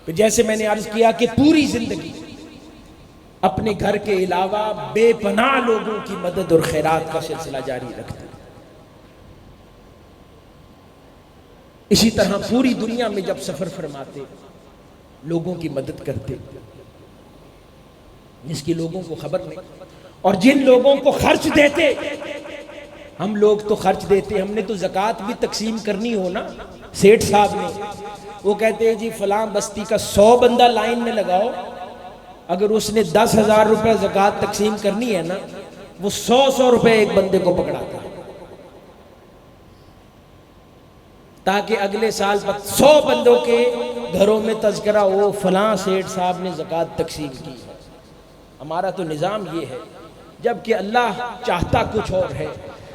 جیسے میں نے عرض کیا کہ پوری زندگی اپنے گھر کے علاوہ بے پناہ لوگوں کی مدد اور خیرات کا سلسلہ جاری رکھتے، اسی طرح پوری دنیا میں جب سفر فرماتے لوگوں کی مدد کرتے، جس کی لوگوں کو خبر نہیں، اور جن لوگوں کو خرچ دیتے، ہم لوگ تو خرچ دیتے، ہم نے تو زکوٰۃ بھی تقسیم کرنی ہو نا، سیٹھ صاحب نے وہ کہتے ہیں جی فلاں بستی کا 100 بندہ لائن میں لگاؤ، اگر اس نے 10,000 روپے زکوٰۃ تقسیم کرنی ہے نا، وہ 100 روپے ایک بندے کو پکڑاتا ہے، تاکہ اگلے سال 100 بندوں کے گھروں میں تذکرہ ہو فلاں سیٹھ صاحب نے زکوٰۃ تقسیم کی۔ ہمارا تو نظام یہ ہے، جبکہ اللہ چاہتا کچھ اور ہے۔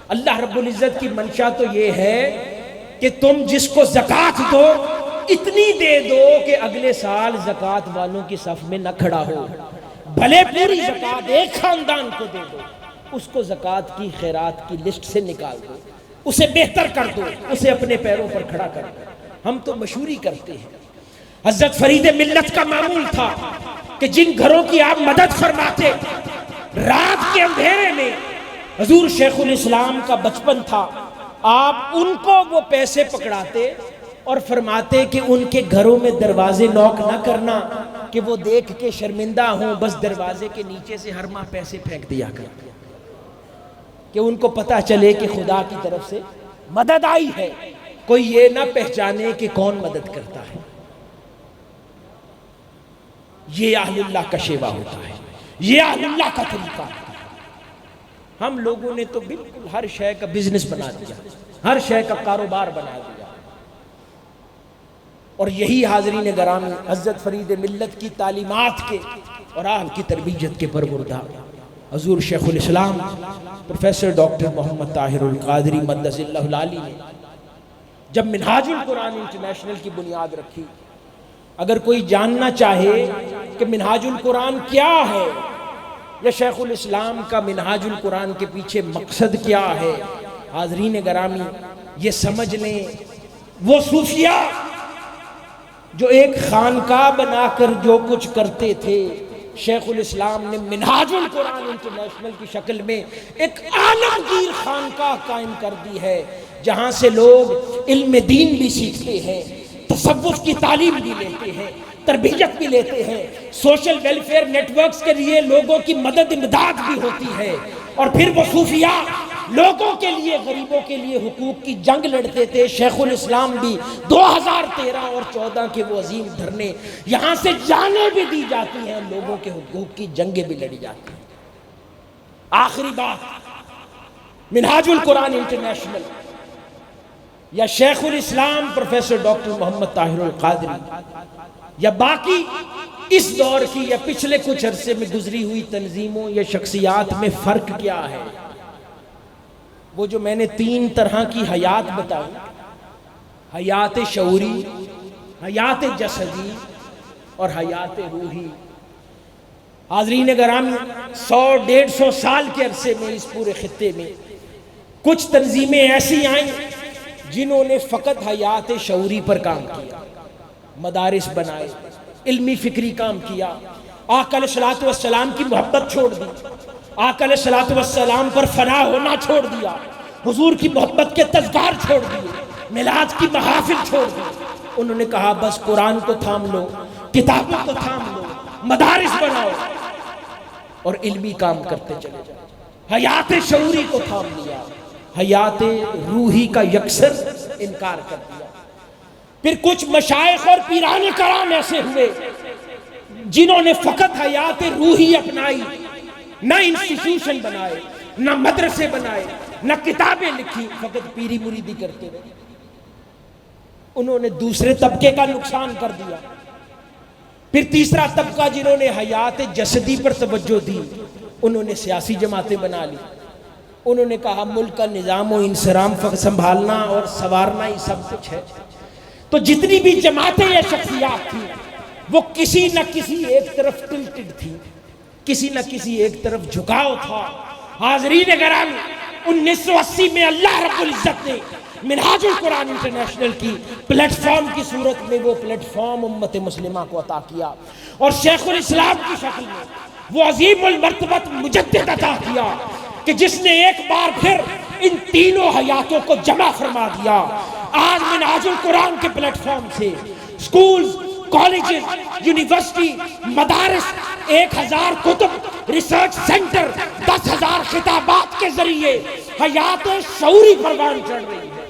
اللہ رب العزت کی منشا تو یہ ہے کہ تم جس کو زکوٰۃ دو اتنی دے دو کہ اگلے سال زکوٰۃ والوں کی صف میں نہ کھڑا ہو، بھلے پوری زکوٰۃ ایک خاندان کو دے دو، اس کو زکوٰۃ کی خیرات کی لسٹ سے نکال دو، اسے بہتر کر دو، اسے اپنے پیروں پر کھڑا کر دو۔ ہم تو مشہوری کرتے ہیں۔ حضرت فرید ملت کا معمول تھا کہ جن گھروں کی آپ مدد فرماتے، رات کے اندھیرے میں حضور شیخ الاسلام کا بچپن تھا، آپ ان کو وہ پیسے پکڑاتے اور فرماتے کہ ان کے گھروں میں دروازے نوک نہ کرنا، کہ وہ دیکھ کے شرمندہ ہوں، بس دروازے کے نیچے سے ہر ماہ پیسے پھینک دیا کر، کہ ان کو پتہ چلے کہ خدا کی طرف سے مدد آئی ہے، کوئی یہ نہ پہچانے کہ کون مدد کرتا ہے۔ یہ اہل اللہ کا شیوا ہوتا ہے، یہ اہل اللہ کا طریقہ ہوتا ہے۔ ہم لوگوں نے تو بالکل ہر شے کا بزنس بنا دیا، ہر شے کا کاروبار بنا دیا، اور یہی حاضرین گرامی حضرت فرید ملت کی تعلیمات کے اور آپ کی تربیت کے پروردگار حضور شیخ الاسلام پروفیسر ڈاکٹر محمد طاہر القادری مدث اللہ العالی نے جب منہاج القرآن انٹرنیشنل کی بنیاد رکھی، اگر کوئی جاننا چاہے کہ منہاج القرآن کیا ہے یا شیخ الاسلام کا منہاج القرآن کے پیچھے مقصد کیا ہے، حاضرین گرامی یہ سمجھ لیں وہ صوفیہ جو ایک خانقاہ بنا کر جو کچھ کرتے تھے، شیخ الاسلام نے منہاج القرآن انٹرنیشنل کی شکل میں ایک عالمگیر خانقاہ قائم کر دی ہے، جہاں سے لوگ علم دین بھی سیکھتے ہیں، تصوف کی تعلیم بھی لیتے ہیں، تربیت بھی لیتے ہیں، سوشل ویلفیئر نیٹ ورکس کے لیے لوگوں کی مدد امداد بھی ہوتی ہے، اور پھر وہ صوفیہ لوگوں کے لیے، غریبوں کے لیے حقوق کی جنگ لڑتے تھے۔ شیخ الاسلام بھی 2013 اور 14 کے وہ عظیم دھرنے، یہاں سے جانیں بھی دی جاتی ہیں، لوگوں کے حقوق کی جنگیں بھی لڑی جاتی ہیں۔ آخری بات، منہاج القرآن انٹرنیشنل یا شیخ الاسلام پروفیسر ڈاکٹر محمد طاہر القادری یا باقی اس دور کی یا پچھلے کچھ عرصے میں گزری ہوئی تنظیموں یا شخصیات میں فرق کیا ہے؟ وہ جو میں نے 3 طرح کی حیات بتائی، حیات شعوری، حیات جسدی اور حیات روحی، حاضرین گرامی 100-150 سال کے عرصے میں اس پورے خطے میں کچھ تنظیمیں ایسی آئیں جنہوں نے فقط حیات شعوری پر کام کیا، مدارس بنائے، علمی فکری کام کیا، آقا علیہ الصلوۃ والسلام کی محبت چھوڑ دی، آقا علیہ الصلوۃ والسلام پر فنا ہونا چھوڑ دیا، حضور کی محبت کے تذکار چھوڑ دیے، میلاد کی محافل چھوڑ دی۔ انہوں نے کہا بس قرآن کو تھام لو، کتابوں کو تھام لو، مدارس بناؤ اور علمی کام کرتے چلے جاؤ۔ حیات شعوری کو تھام لیا، حیات روحی کا یکسر انکار کر دیا۔ پھر کچھ مشائخ اور پیران کرام ایسے ہوئے جنہوں نے فقط حیات روحی اپنائی، نہ انسٹیٹیوشن بنائے، نہ مدرسے بنائے، نہ کتابیں لکھی، فقط پیری مریدی کرتے رہے۔ انہوں نے دوسرے طبقے کا نقصان کر دیا۔ پھر تیسرا طبقہ جنہوں نے حیات جسدی پر توجہ دی، انہوں نے سیاسی جماعتیں بنا لی۔ انہوں نے کہا ملک کا نظام و انصرام سنبھالنا اور سنوارنا ہی سب کچھ ہے۔ تو جتنی بھی جماعتیں یا شخصیات تھیں وہ کسی نہ کسی ایک طرف ٹلٹڈ تھی، کسی نہ کسی ایک طرف جھکاؤ تھا۔ حاضرین گرامی 1980 میں اللہ رب العزت نے منہاج القرآن انٹرنیشنل کی پلیٹ فارم کی صورت میں وہ پلیٹ فارم امت مسلمہ کو عطا کیا، اور شیخ الاسلام کی شکل میں وہ عظیم المرتبت مجدد عطا کیا کہ جس نے ایک بار پھر ان تینوں حیاتوں کو جمع فرما دیا۔ آج منہاج القرآن کے پلیٹ فارم سے سکولز، کالجز، یونیورسٹی، مدارس، 1000 کتب، ریسرچ سینٹر، 10,000 خطابات کے ذریعے حیات شعوری پروان چڑھ رہی ہے۔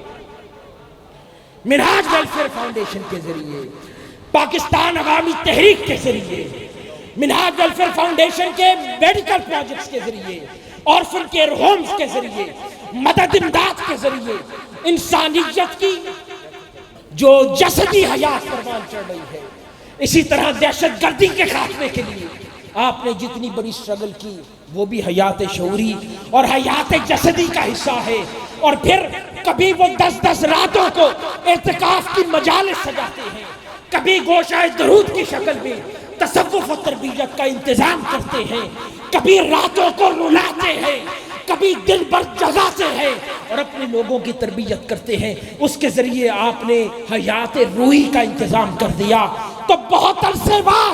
منہاج ویلفیئر فاؤنڈیشن کے ذریعے، پاکستان عوامی تحریک کے ذریعے، منہاج ویلفیئر فاؤنڈیشن کے میڈیکل پروجیکٹس کے ذریعے، آرفن کیئر ہومز کے ذریعے، مدد امداد کے ذریعے انسانیت کی جو جسدی حیات پروان چڑھ رہی ہے۔ اسی طرح دہشت گردی کے خاتمے کے لیے آپ نے جتنی بڑی سٹرگل کی وہ بھی حیات شعوری اور حیات جسدی کا حصہ ہے۔ اور پھر کبھی وہ 10 راتوں کو اعتکاف کی مجالس سجاتے ہیں، کبھی گوشہ درود کی شکل میں تصوف و تربیت کا انتظام کرتے ہیں، کبھی راتوں کو رلاتے ہیں، کبھی دن بھر جگاتے ہیں اور اپنے لوگوں کی تربیت کرتے ہیں۔ اس کے ذریعے آپ نے حیات روحی کا انتظام کر دیا۔ تو بہت عرصے بعد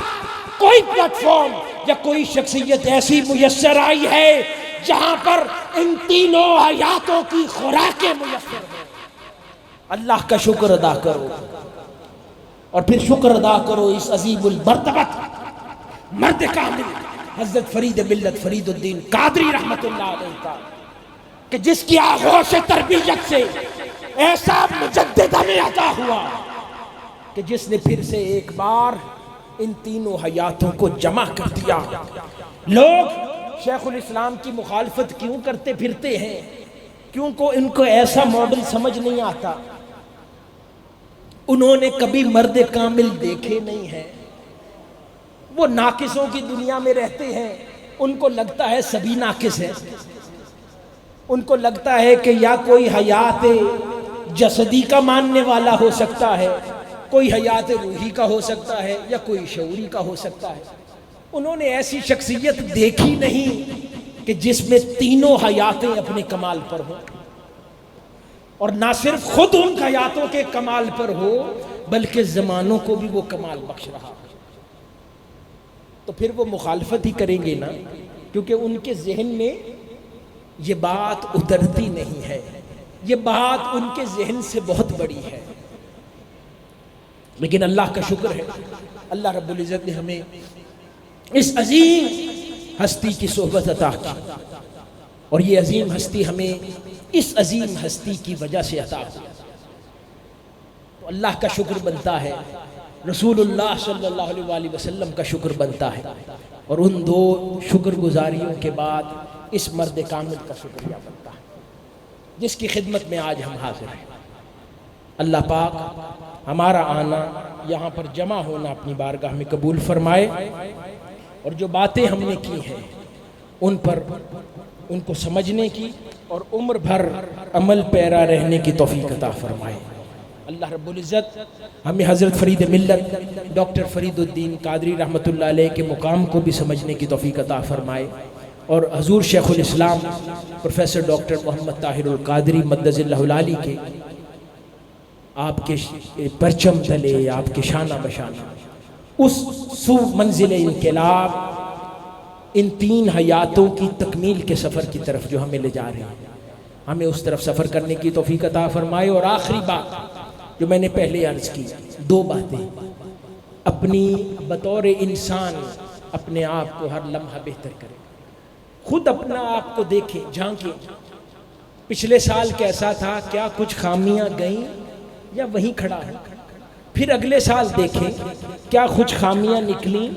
کوئی پلیٹ فارم یا کوئی شخصیت ایسی میسر آئی ہے جہاں پر ان تینوں حیاتوں کی خوراکیں میسر ہیں۔ اللہ کا شکر ادا کرو، اور پھر شکر ادا کرو اس عظیم المرتبت مرد کامل حضرت فرید ملت فرید الدین قادری رحمت اللہ علیہ کا، کہ جس کی آغوش تربیت سے ایسا مجدد ہمیں عطا ہوا کہ جس نے پھر سے ایک بار ان تینوں حیاتوں کو جمع کر دیا۔ لوگ شیخ الاسلام کی مخالفت کیوں کرتے پھرتے ہیں؟ کیوں کو ان کو ایسا ماڈل سمجھ نہیں آتا؟ انہوں نے کبھی مرد کامل دیکھے نہیں ہیں، وہ ناقصوں کی دنیا میں رہتے ہیں، ان کو لگتا ہے سبھی ناقص ہیں، ان کو لگتا ہے کہ یا کوئی حیات جسدی کا ماننے والا ہو سکتا ہے، کوئی حیات روحی کا ہو سکتا ہے، یا کوئی شعوری کا ہو سکتا ہے۔ انہوں نے ایسی شخصیت دیکھی نہیں کہ جس میں تینوں حیاتیں اپنے کمال پر ہوں، اور نہ صرف خود ان حیاتوں کے کمال پر ہو بلکہ زمانوں کو بھی وہ کمال بخش رہا ہے۔ تو پھر وہ مخالفت ہی کریں گے نا، کیونکہ ان کے ذہن میں یہ بات اترتی نہیں ہے، یہ بات ان کے ذہن سے بہت بڑی ہے۔ لیکن اللہ کا شکر ہے، اللہ رب العزت نے ہمیں اس عظیم ہستی کی صحبت عطا کی، اور یہ عظیم ہستی ہمیں اس عظیم ہستی کی وجہ سے عطا کی۔ تو اللہ کا شکر بنتا ہے، رسول اللہ صلی اللہ علیہ وآلہ وسلم کا شکر بنتا ہے، اور ان دو شکر گزاریوں کے بعد اس مرد کامل کا شکریہ بنتا ہے جس کی خدمت میں آج ہم حاضر ہیں۔ اللہ پاک ہمارا آنا، یہاں پر جمع ہونا اپنی بارگاہ میں قبول فرمائے، اور جو باتیں ہم نے کی ہیں ان پر ان کو سمجھنے کی اور عمر بھر عمل پیرا رہنے کی توفیق عطا فرمائے۔ اللہ رب العزت ہمیں حضرت فرید ملت ڈاکٹر فرید الدین قادری رحمت اللہ علیہ کے مقام کو بھی سمجھنے کی توفیق عطا فرمائے، اور حضور شیخ الاسلام پروفیسر ڈاکٹر محمد طاہر القادری مدظ اللہ العالی کے آپ کے پرچم تلے، آپ کے شانہ بشانہ اس سو منزل انقلاب، ان تین حیاتوں کی تکمیل کے سفر کی طرف جو ہمیں لے جا رہے ہیں، ہمیں اس طرف سفر کرنے کی توفیق عطا فرمائے۔ اور آخری بات جو میں نے پہلے عرض کی، دو باتیں، اپنی بطور انسان اپنے آپ کو ہر لمحہ بہتر کریں، خود اپنا آپ کو دیکھیں، جھانکیں، پچھلے سال کیسا تھا، کیا کچھ خامیاں گئیں یا وہیں کھڑا ہے، پھر اگلے سال دیکھیں کیا کچھ خامیاں نکلیں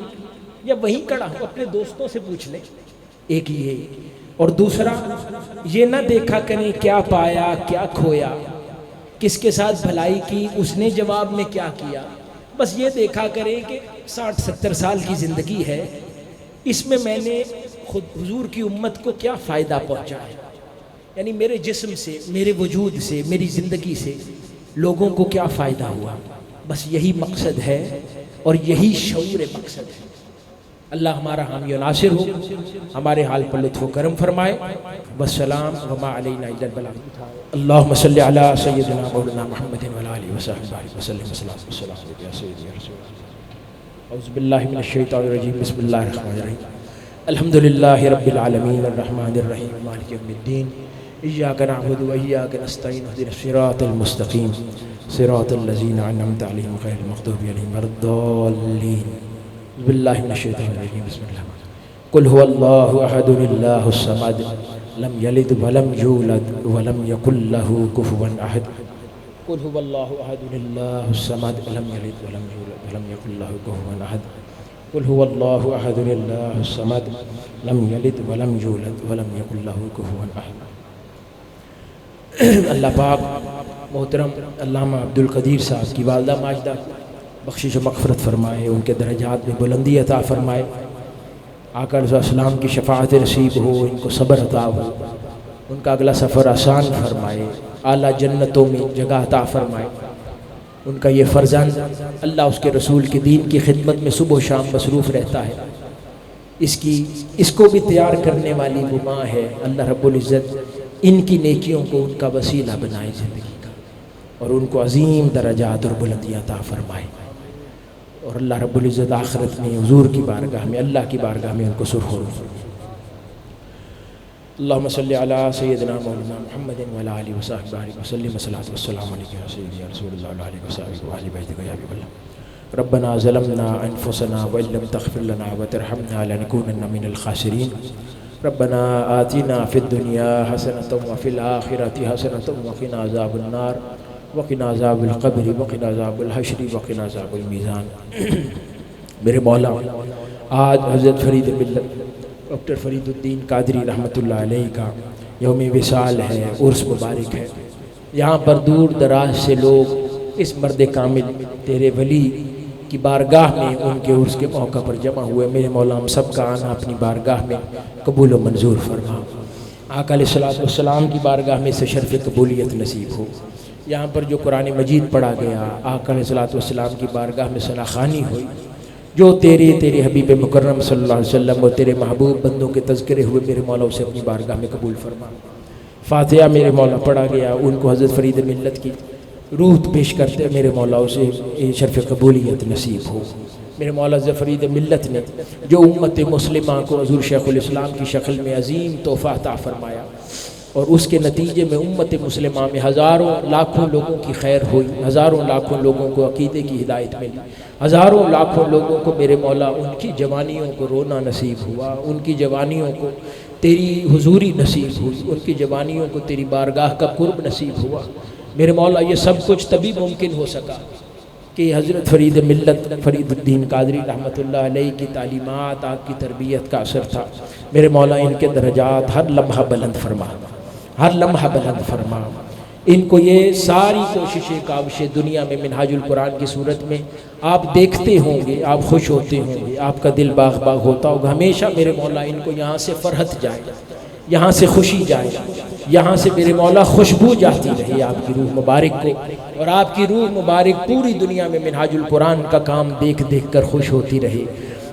یا وہیں کھڑا ہوں، اپنے دوستوں سے پوچھ لیں۔ ایک یہ، اور دوسرا یہ نہ دیکھا کریں کیا پایا کیا کھویا، کس کے ساتھ بھلائی کی اس نے جواب میں کیا کیا، بس یہ دیکھا کریں کہ 60-70 سال کی زندگی ہے، اس میں میں نے خود حضور کی امت کو کیا فائدہ پہنچا ہے، یعنی میرے جسم سے، میرے وجود سے، میری زندگی سے لوگوں کو کیا فائدہ ہوا، بس یہی مقصد ہے اور یہی شعور مقصد ہے۔ اللہ ہمارا حامی و ناصر ہو، ہمارے حال پر لطف و کرم فرمائے۔ والسلام وما علینا الا البلاغ۔ اللہم صلی علی سیدنا مولانا محمد وعلی آلہ وصحبہ وسلم۔ والسلام علیکم یا سیدی یا رسول اللہ۔ اعوذ باللہ من الشیطان الرجیم، بسم اللہ الرحمن الرحیم۔ الحمدللہ رب العالمین الرحمن الرحیم مالک یوم الدین، ایاک نعبد و ایاک نستعین، اہدنا الصراط المستقیم صراط الذین انعمت علیہم غیر المغضوب علیہم ولا الضالین۔ اعوذ باللہ من الشیطان الرجیم، بسم اللہ۔ قل هو اللہ احد اللہ الصمد لم یلد ولم یولد ولم یکن له کفوا احد۔ قل هو اللہ احد اللہ الصمد لم یلد ولم یولد ولم یکن له کفوا احد۔ قل هو اللہ احد اللہ الصمد لم یلد ولم یولد ولم یکن له کفوا احد۔ اللہ پاک محترم علامہ عبدالقدیر صاحب کی والدہ ماجدہ بخشش و مغفرت فرمائے، ان کے درجات میں بلندی عطا فرمائے، آقا علیہ السلام کی شفاعت نصیب ہو، ان کو صبر عطا ہو، ان کا اگلا سفر آسان فرمائے، اعلیٰ جنتوں میں جگہ عطا فرمائے۔ ان کا یہ فرزند اللہ اس کے رسول کے دین کی خدمت میں صبح و شام مصروف رہتا ہے، اس کو بھی تیار کرنے والی وہ ماں ہے۔ اللہ رب العزت ان کی نیکیوں کو ان کا وسیلہ بنائے زندگی کا، اور ان کو عظیم درجات اور بلندیاں عطا فرمائے، اور اللہ رب العزت آخرت میں حضور کی بارگاہ میں، اللہ کی بارگاہ میں ان کو سرخرو فرمائے۔ اللہم صلی علی سیدنا مولانا محمد وعلی آلہ وصحبہ وسلم۔ الصلاۃ والسلام علیکم یا سیدی یا رسول اللہ علیہ وسلم وعلی بیتک یا حبیب اللہ۔ ربنا ظلمنا انفسنا وان لم تغفر لنا وترحمنا لنكونن من الخاسرین ربنا آتنا فی الدنیا حسنۃ وفی الآخرۃ حسنۃ وقنا عذاب النار وقنا عذاب القبر وقنا عذاب الحشر وقنا عذاب المیزان۔ میرے مولا، آج حضرت فرید ملت ڈاکٹر فرید الدین قادری رحمۃ اللہ علیہ کا یوم وصال ہے، عرس مبارک ہے۔ یہاں پر دور دراز سے لوگ اس مرد کامل تیرے ولی کی بارگاہ میں ان کے عرس کے موقع پر جمع ہوئے۔ میرے مولا، ہم سب کا آنا اپنی بارگاہ میں قبول و منظور فرما۔ آقا علیہ الصلوۃ والسلام کی بارگاہ میں سے شرف قبولیت نصیب ہو۔ یہاں پر جو قرآن مجید پڑھا گیا، آقا علیہ الصلوۃ والسلام کی بارگاہ میں ثناخوانی ہوئی، جو تیرے حبیب مکرم صلی اللہ علیہ وسلم اور تیرے محبوب بندوں کے تذکرے ہوئے، میرے مولا اسے اپنی بارگاہ میں قبول فرما۔ فاتحہ میرے مولا پڑھا گیا، ان کو حضرت فرید ملت کی روح پیش کرتے میرے مولا اسے شرف قبولیت نصیب ہو۔ میرے مولا حضرت فرید ملت نے جو امت مسلمہ کو حضور شیخ الاسلام کی شکل میں عظیم تحفہ عطا فرمایا، اور اس کے نتیجے میں امت مسلمہ میں ہزاروں لاکھوں لوگوں کی خیر ہوئی، ہزاروں لاکھوں لوگوں کو عقیدے کی ہدایت ملی، ہزاروں لاکھوں لوگوں کو میرے مولا ان کی جوانیوں کو رونا نصیب ہوا، ان کی جوانیوں کو تیری حضوری نصیب ہوئی، ان کی جوانیوں کو تیری بارگاہ کا قرب نصیب ہوا۔ میرے مولا، یہ سب کچھ تبھی ممکن ہو سکا کہ حضرت فرید ملت فرید الدین قادری رحمۃ اللہ علیہ کی تعلیمات، آپ کی تربیت کا اثر تھا۔ میرے مولا، ان کے درجات ہر لمحہ بلند فرما، ہر لمحہ بلند فرما۔ ان کو یہ ساری کوششیں کاوشیں دنیا میں منہاج القرآن کی صورت میں آپ دیکھتے ہوں گے، آپ خوش ہوتے ہوں گے، آپ کا دل باغ باغ ہوتا ہوگا۔ ہمیشہ میرے مولا ان کو یہاں سے فرحت جائے، یہاں سے خوشی جائے، یہاں سے میرے مولا خوشبو جاتی رہے آپ کی روح مبارک کو، اور آپ کی روح مبارک پوری دنیا میں منہاج القرآن کا کام دیکھ دیکھ کر خوش ہوتی رہے،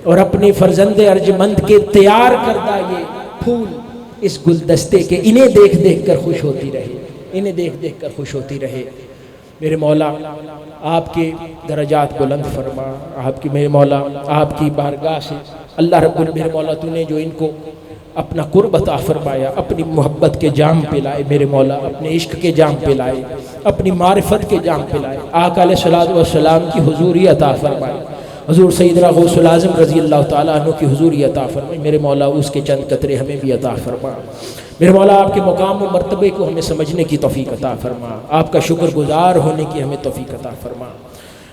اور اپنے فرزند ارجمند کے تیار کردہ یہ پھول اس گلدستے کے انہیں دیکھ دیکھ کر خوش ہوتی رہے، انہیں دیکھ دیکھ کر خوش ہوتی رہے۔ میرے مولا، آپ کے درجات بلند فرما، آپ کی میرے مولا آپ کی بارگاہ سے اللہ رب میرے مولا تو نے جو ان کو اپنا قرب عطا فرمایا، اپنی محبت کے جام پلائے میرے مولا، اپنے عشق کے جام پلائے، اپنی معرفت کے جام پلائے، آقا علیہ الصلوۃ والسلام کی حضوری عطا فرمائے، حضور سیدنا غوث العظم رضی اللہ تعالیٰ عنہ کی حضوری عطا فرمائے۔ میرے مولا، اس کے چند قطرے ہمیں بھی عطا فرما۔ میرے مولا، آپ کے مقام و مرتبے کو ہمیں سمجھنے کی توفیق عطا فرما، آپ کا شکر گزار ہونے کی ہمیں توفیق عطا فرما۔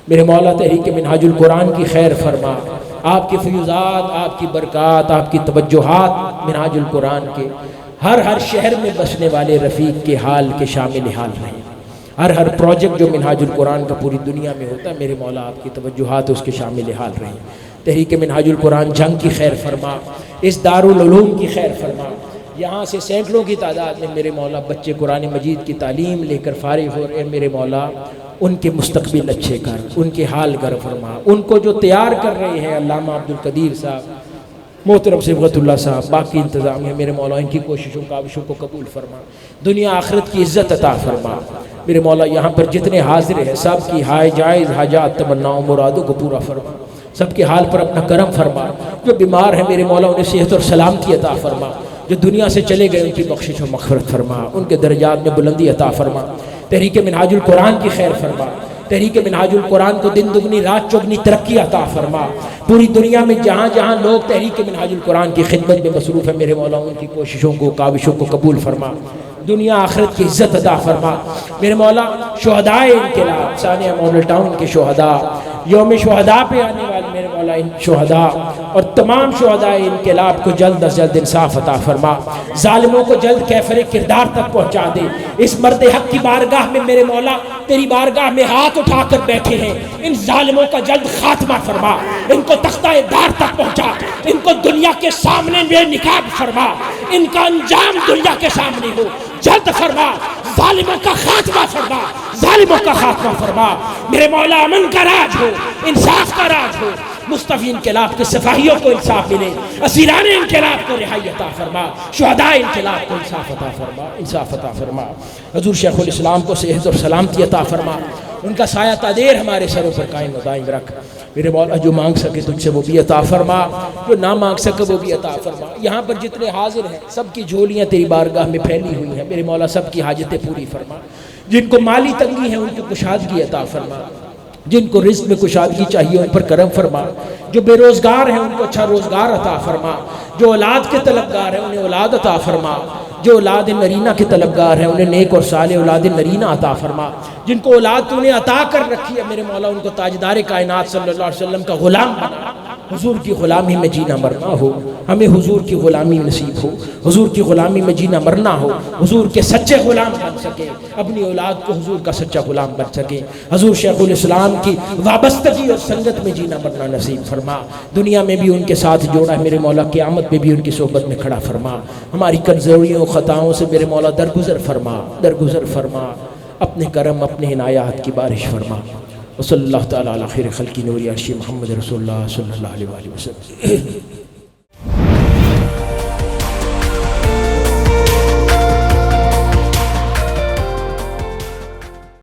میرے مولا، تحریک منہاج القرآن کی خیر فرما، آپ کی فیوزات، آپ کی برکات، آپ کی توجہات منہاج القرآن کے ہر شہر میں بسنے والے رفیق کے حال کے شامل حال رہیں۔ ہر پروجیکٹ جو منہاج القرآن کا پوری دنیا میں ہوتا ہے، میرے مولا آپ کی توجہات اس کے شامل حال رہیں۔ تحریک منہاج القرآن جنگ کی خیر فرما، اس دارالعلوم کی خیر فرما۔ یہاں سے سینکڑوں کی تعداد میں میرے مولا بچے قرآن مجید کی تعلیم لے کر فارغ ہو رہے ہیں، میرے مولا ان کے مستقبل اچھے کر، ان کے حال گر فرما۔ ان کو جو تیار کر رہے ہیں علامہ عبدالقدیر صاحب، محترم صبغت اللہ صاحب، باقی انتظامیہ، میرے مولا ان کی کوششوں کاوشوں کو قبول فرما، دنیا آخرت کی عزت عطا فرما۔ میرے مولا، یہاں پر جتنے حاضر ہیں سب کی ہائے جائز حاجات تمناؤں مرادوں کو پورا فرما، سب کے حال پر اپنا کرم فرما۔ جو بیمار ہیں میرے مولا انہیں صحت اور سلامتی عطا فرما، جو دنیا سے چلے گئے ان کی بخشش و مغفرت فرما، ان کے درجات میں بلندی عطا فرما۔ تحریک منہاج القرآن کی خیر فرما، تحریک منہاج القرآن کو دن دگنی رات چوگنی ترقی عطا فرما۔ پوری دنیا میں جہاں جہاں لوگ تحریک منہاج القرآن کی خدمت میں مصروف ہیں، میرے مولا ان کی کوششوں کو کاوشوں کو قبول فرما، دنیا آخرت کی عزت عطا فرما۔ میرے مولا، شہدائے انقلاب ثانیہ ماڈل ٹاؤن کے شہداء، یوم شہداء پہ آنے والے میرے مولا ان شہداء اور تمام شہدائے انقلاب کو جلد از جلد انصاف عطا فرما، ظالموں کو جلد کیفر کردار تک پہنچا دے۔ اس مرد حق کی بارگاہ میں میرے مولا تیری بارگاہ میں ہاتھ اٹھا کر بیٹھے ہیں، ان ظالموں کا جلد خاتمہ فرما، ان کو تختہ دار تک پہنچا، ان کو دنیا کے سامنے بے نقاب فرما، ان کا انجام دنیا کے سامنے ہو، جلد فرما، ظالموں کا خاتمہ فرما، ظالموں کا خاتمہ فرما۔ میرے مولا، امن کا راج ہو، انصاف کا راج ہو، مصطفی انقلاب کے سپاہیوں کو انصاف ملے، اسیران انقلاب کو رہائی عطا فرما، شہداء انقلاب کو انصاف عطا فرما، انصاف عطا فرما۔ حضور شیخ الاسلام کو صحت اور سلامتی عطا فرما، ان کا سایہ تادیر ہمارے سروں پر قائم و دائم رکھ۔ میرے مولا، جو مانگ سکے تجھ سے وہ بھی عطا فرما، جو نہ مانگ سکے وہ بھی عطا فرما۔ یہاں پر جتنے حاضر ہیں سب کی جھولیاں تیری بارگاہ میں پھیلی ہوئی ہیں، میرے مولا سب کی حاجتیں پوری فرما، جن کو مالی تنگی ہے ان کو کشادگی عطا فرما، جن کو رزق میں کشادگی چاہیے ان پر کرم فرما، جو بے روزگار ہیں ان کو اچھا روزگار عطا فرما، جو اولاد کے طلبگار ہیں انہیں اولاد عطا فرما، جو اولاد نرینہ کے طلبگار ہیں انہیں نیک اور صالح اولاد نرینہ عطا فرما، جن کو اولاد تو انہیں عطا کر رکھی ہے میرے مولا ان کو تاجدار کائنات صلی اللہ علیہ وسلم کا غلام بنا، حضور کی غلامی میں جینا مرنا ہو، ہمیں حضور کی غلامی نصیب ہو، حضور کی غلامی میں جینا مرنا ہو، حضور کے سچے غلام بن سکے، اپنی اولاد کو حضور کا سچا غلام بن سکے، حضور شیخ الاسلام کی وابستگی اور سنگت میں جینا مرنا نصیب فرما، دنیا میں بھی ان کے ساتھ جوڑا ہے میرے مولا، قیامت میں بھی ان کی صحبت میں کھڑا فرما، ہماری کمزوریوں خطاؤں سے میرے مولا درگزر فرما، درگزر فرما، اپنے کرم اپنے عنایات کی بارش فرما، وصلی اللہ تعالیٰ علی خیر خلق نور عرش محمد رسول اللہ صلی اللہ علیہ وآلہ وسلم۔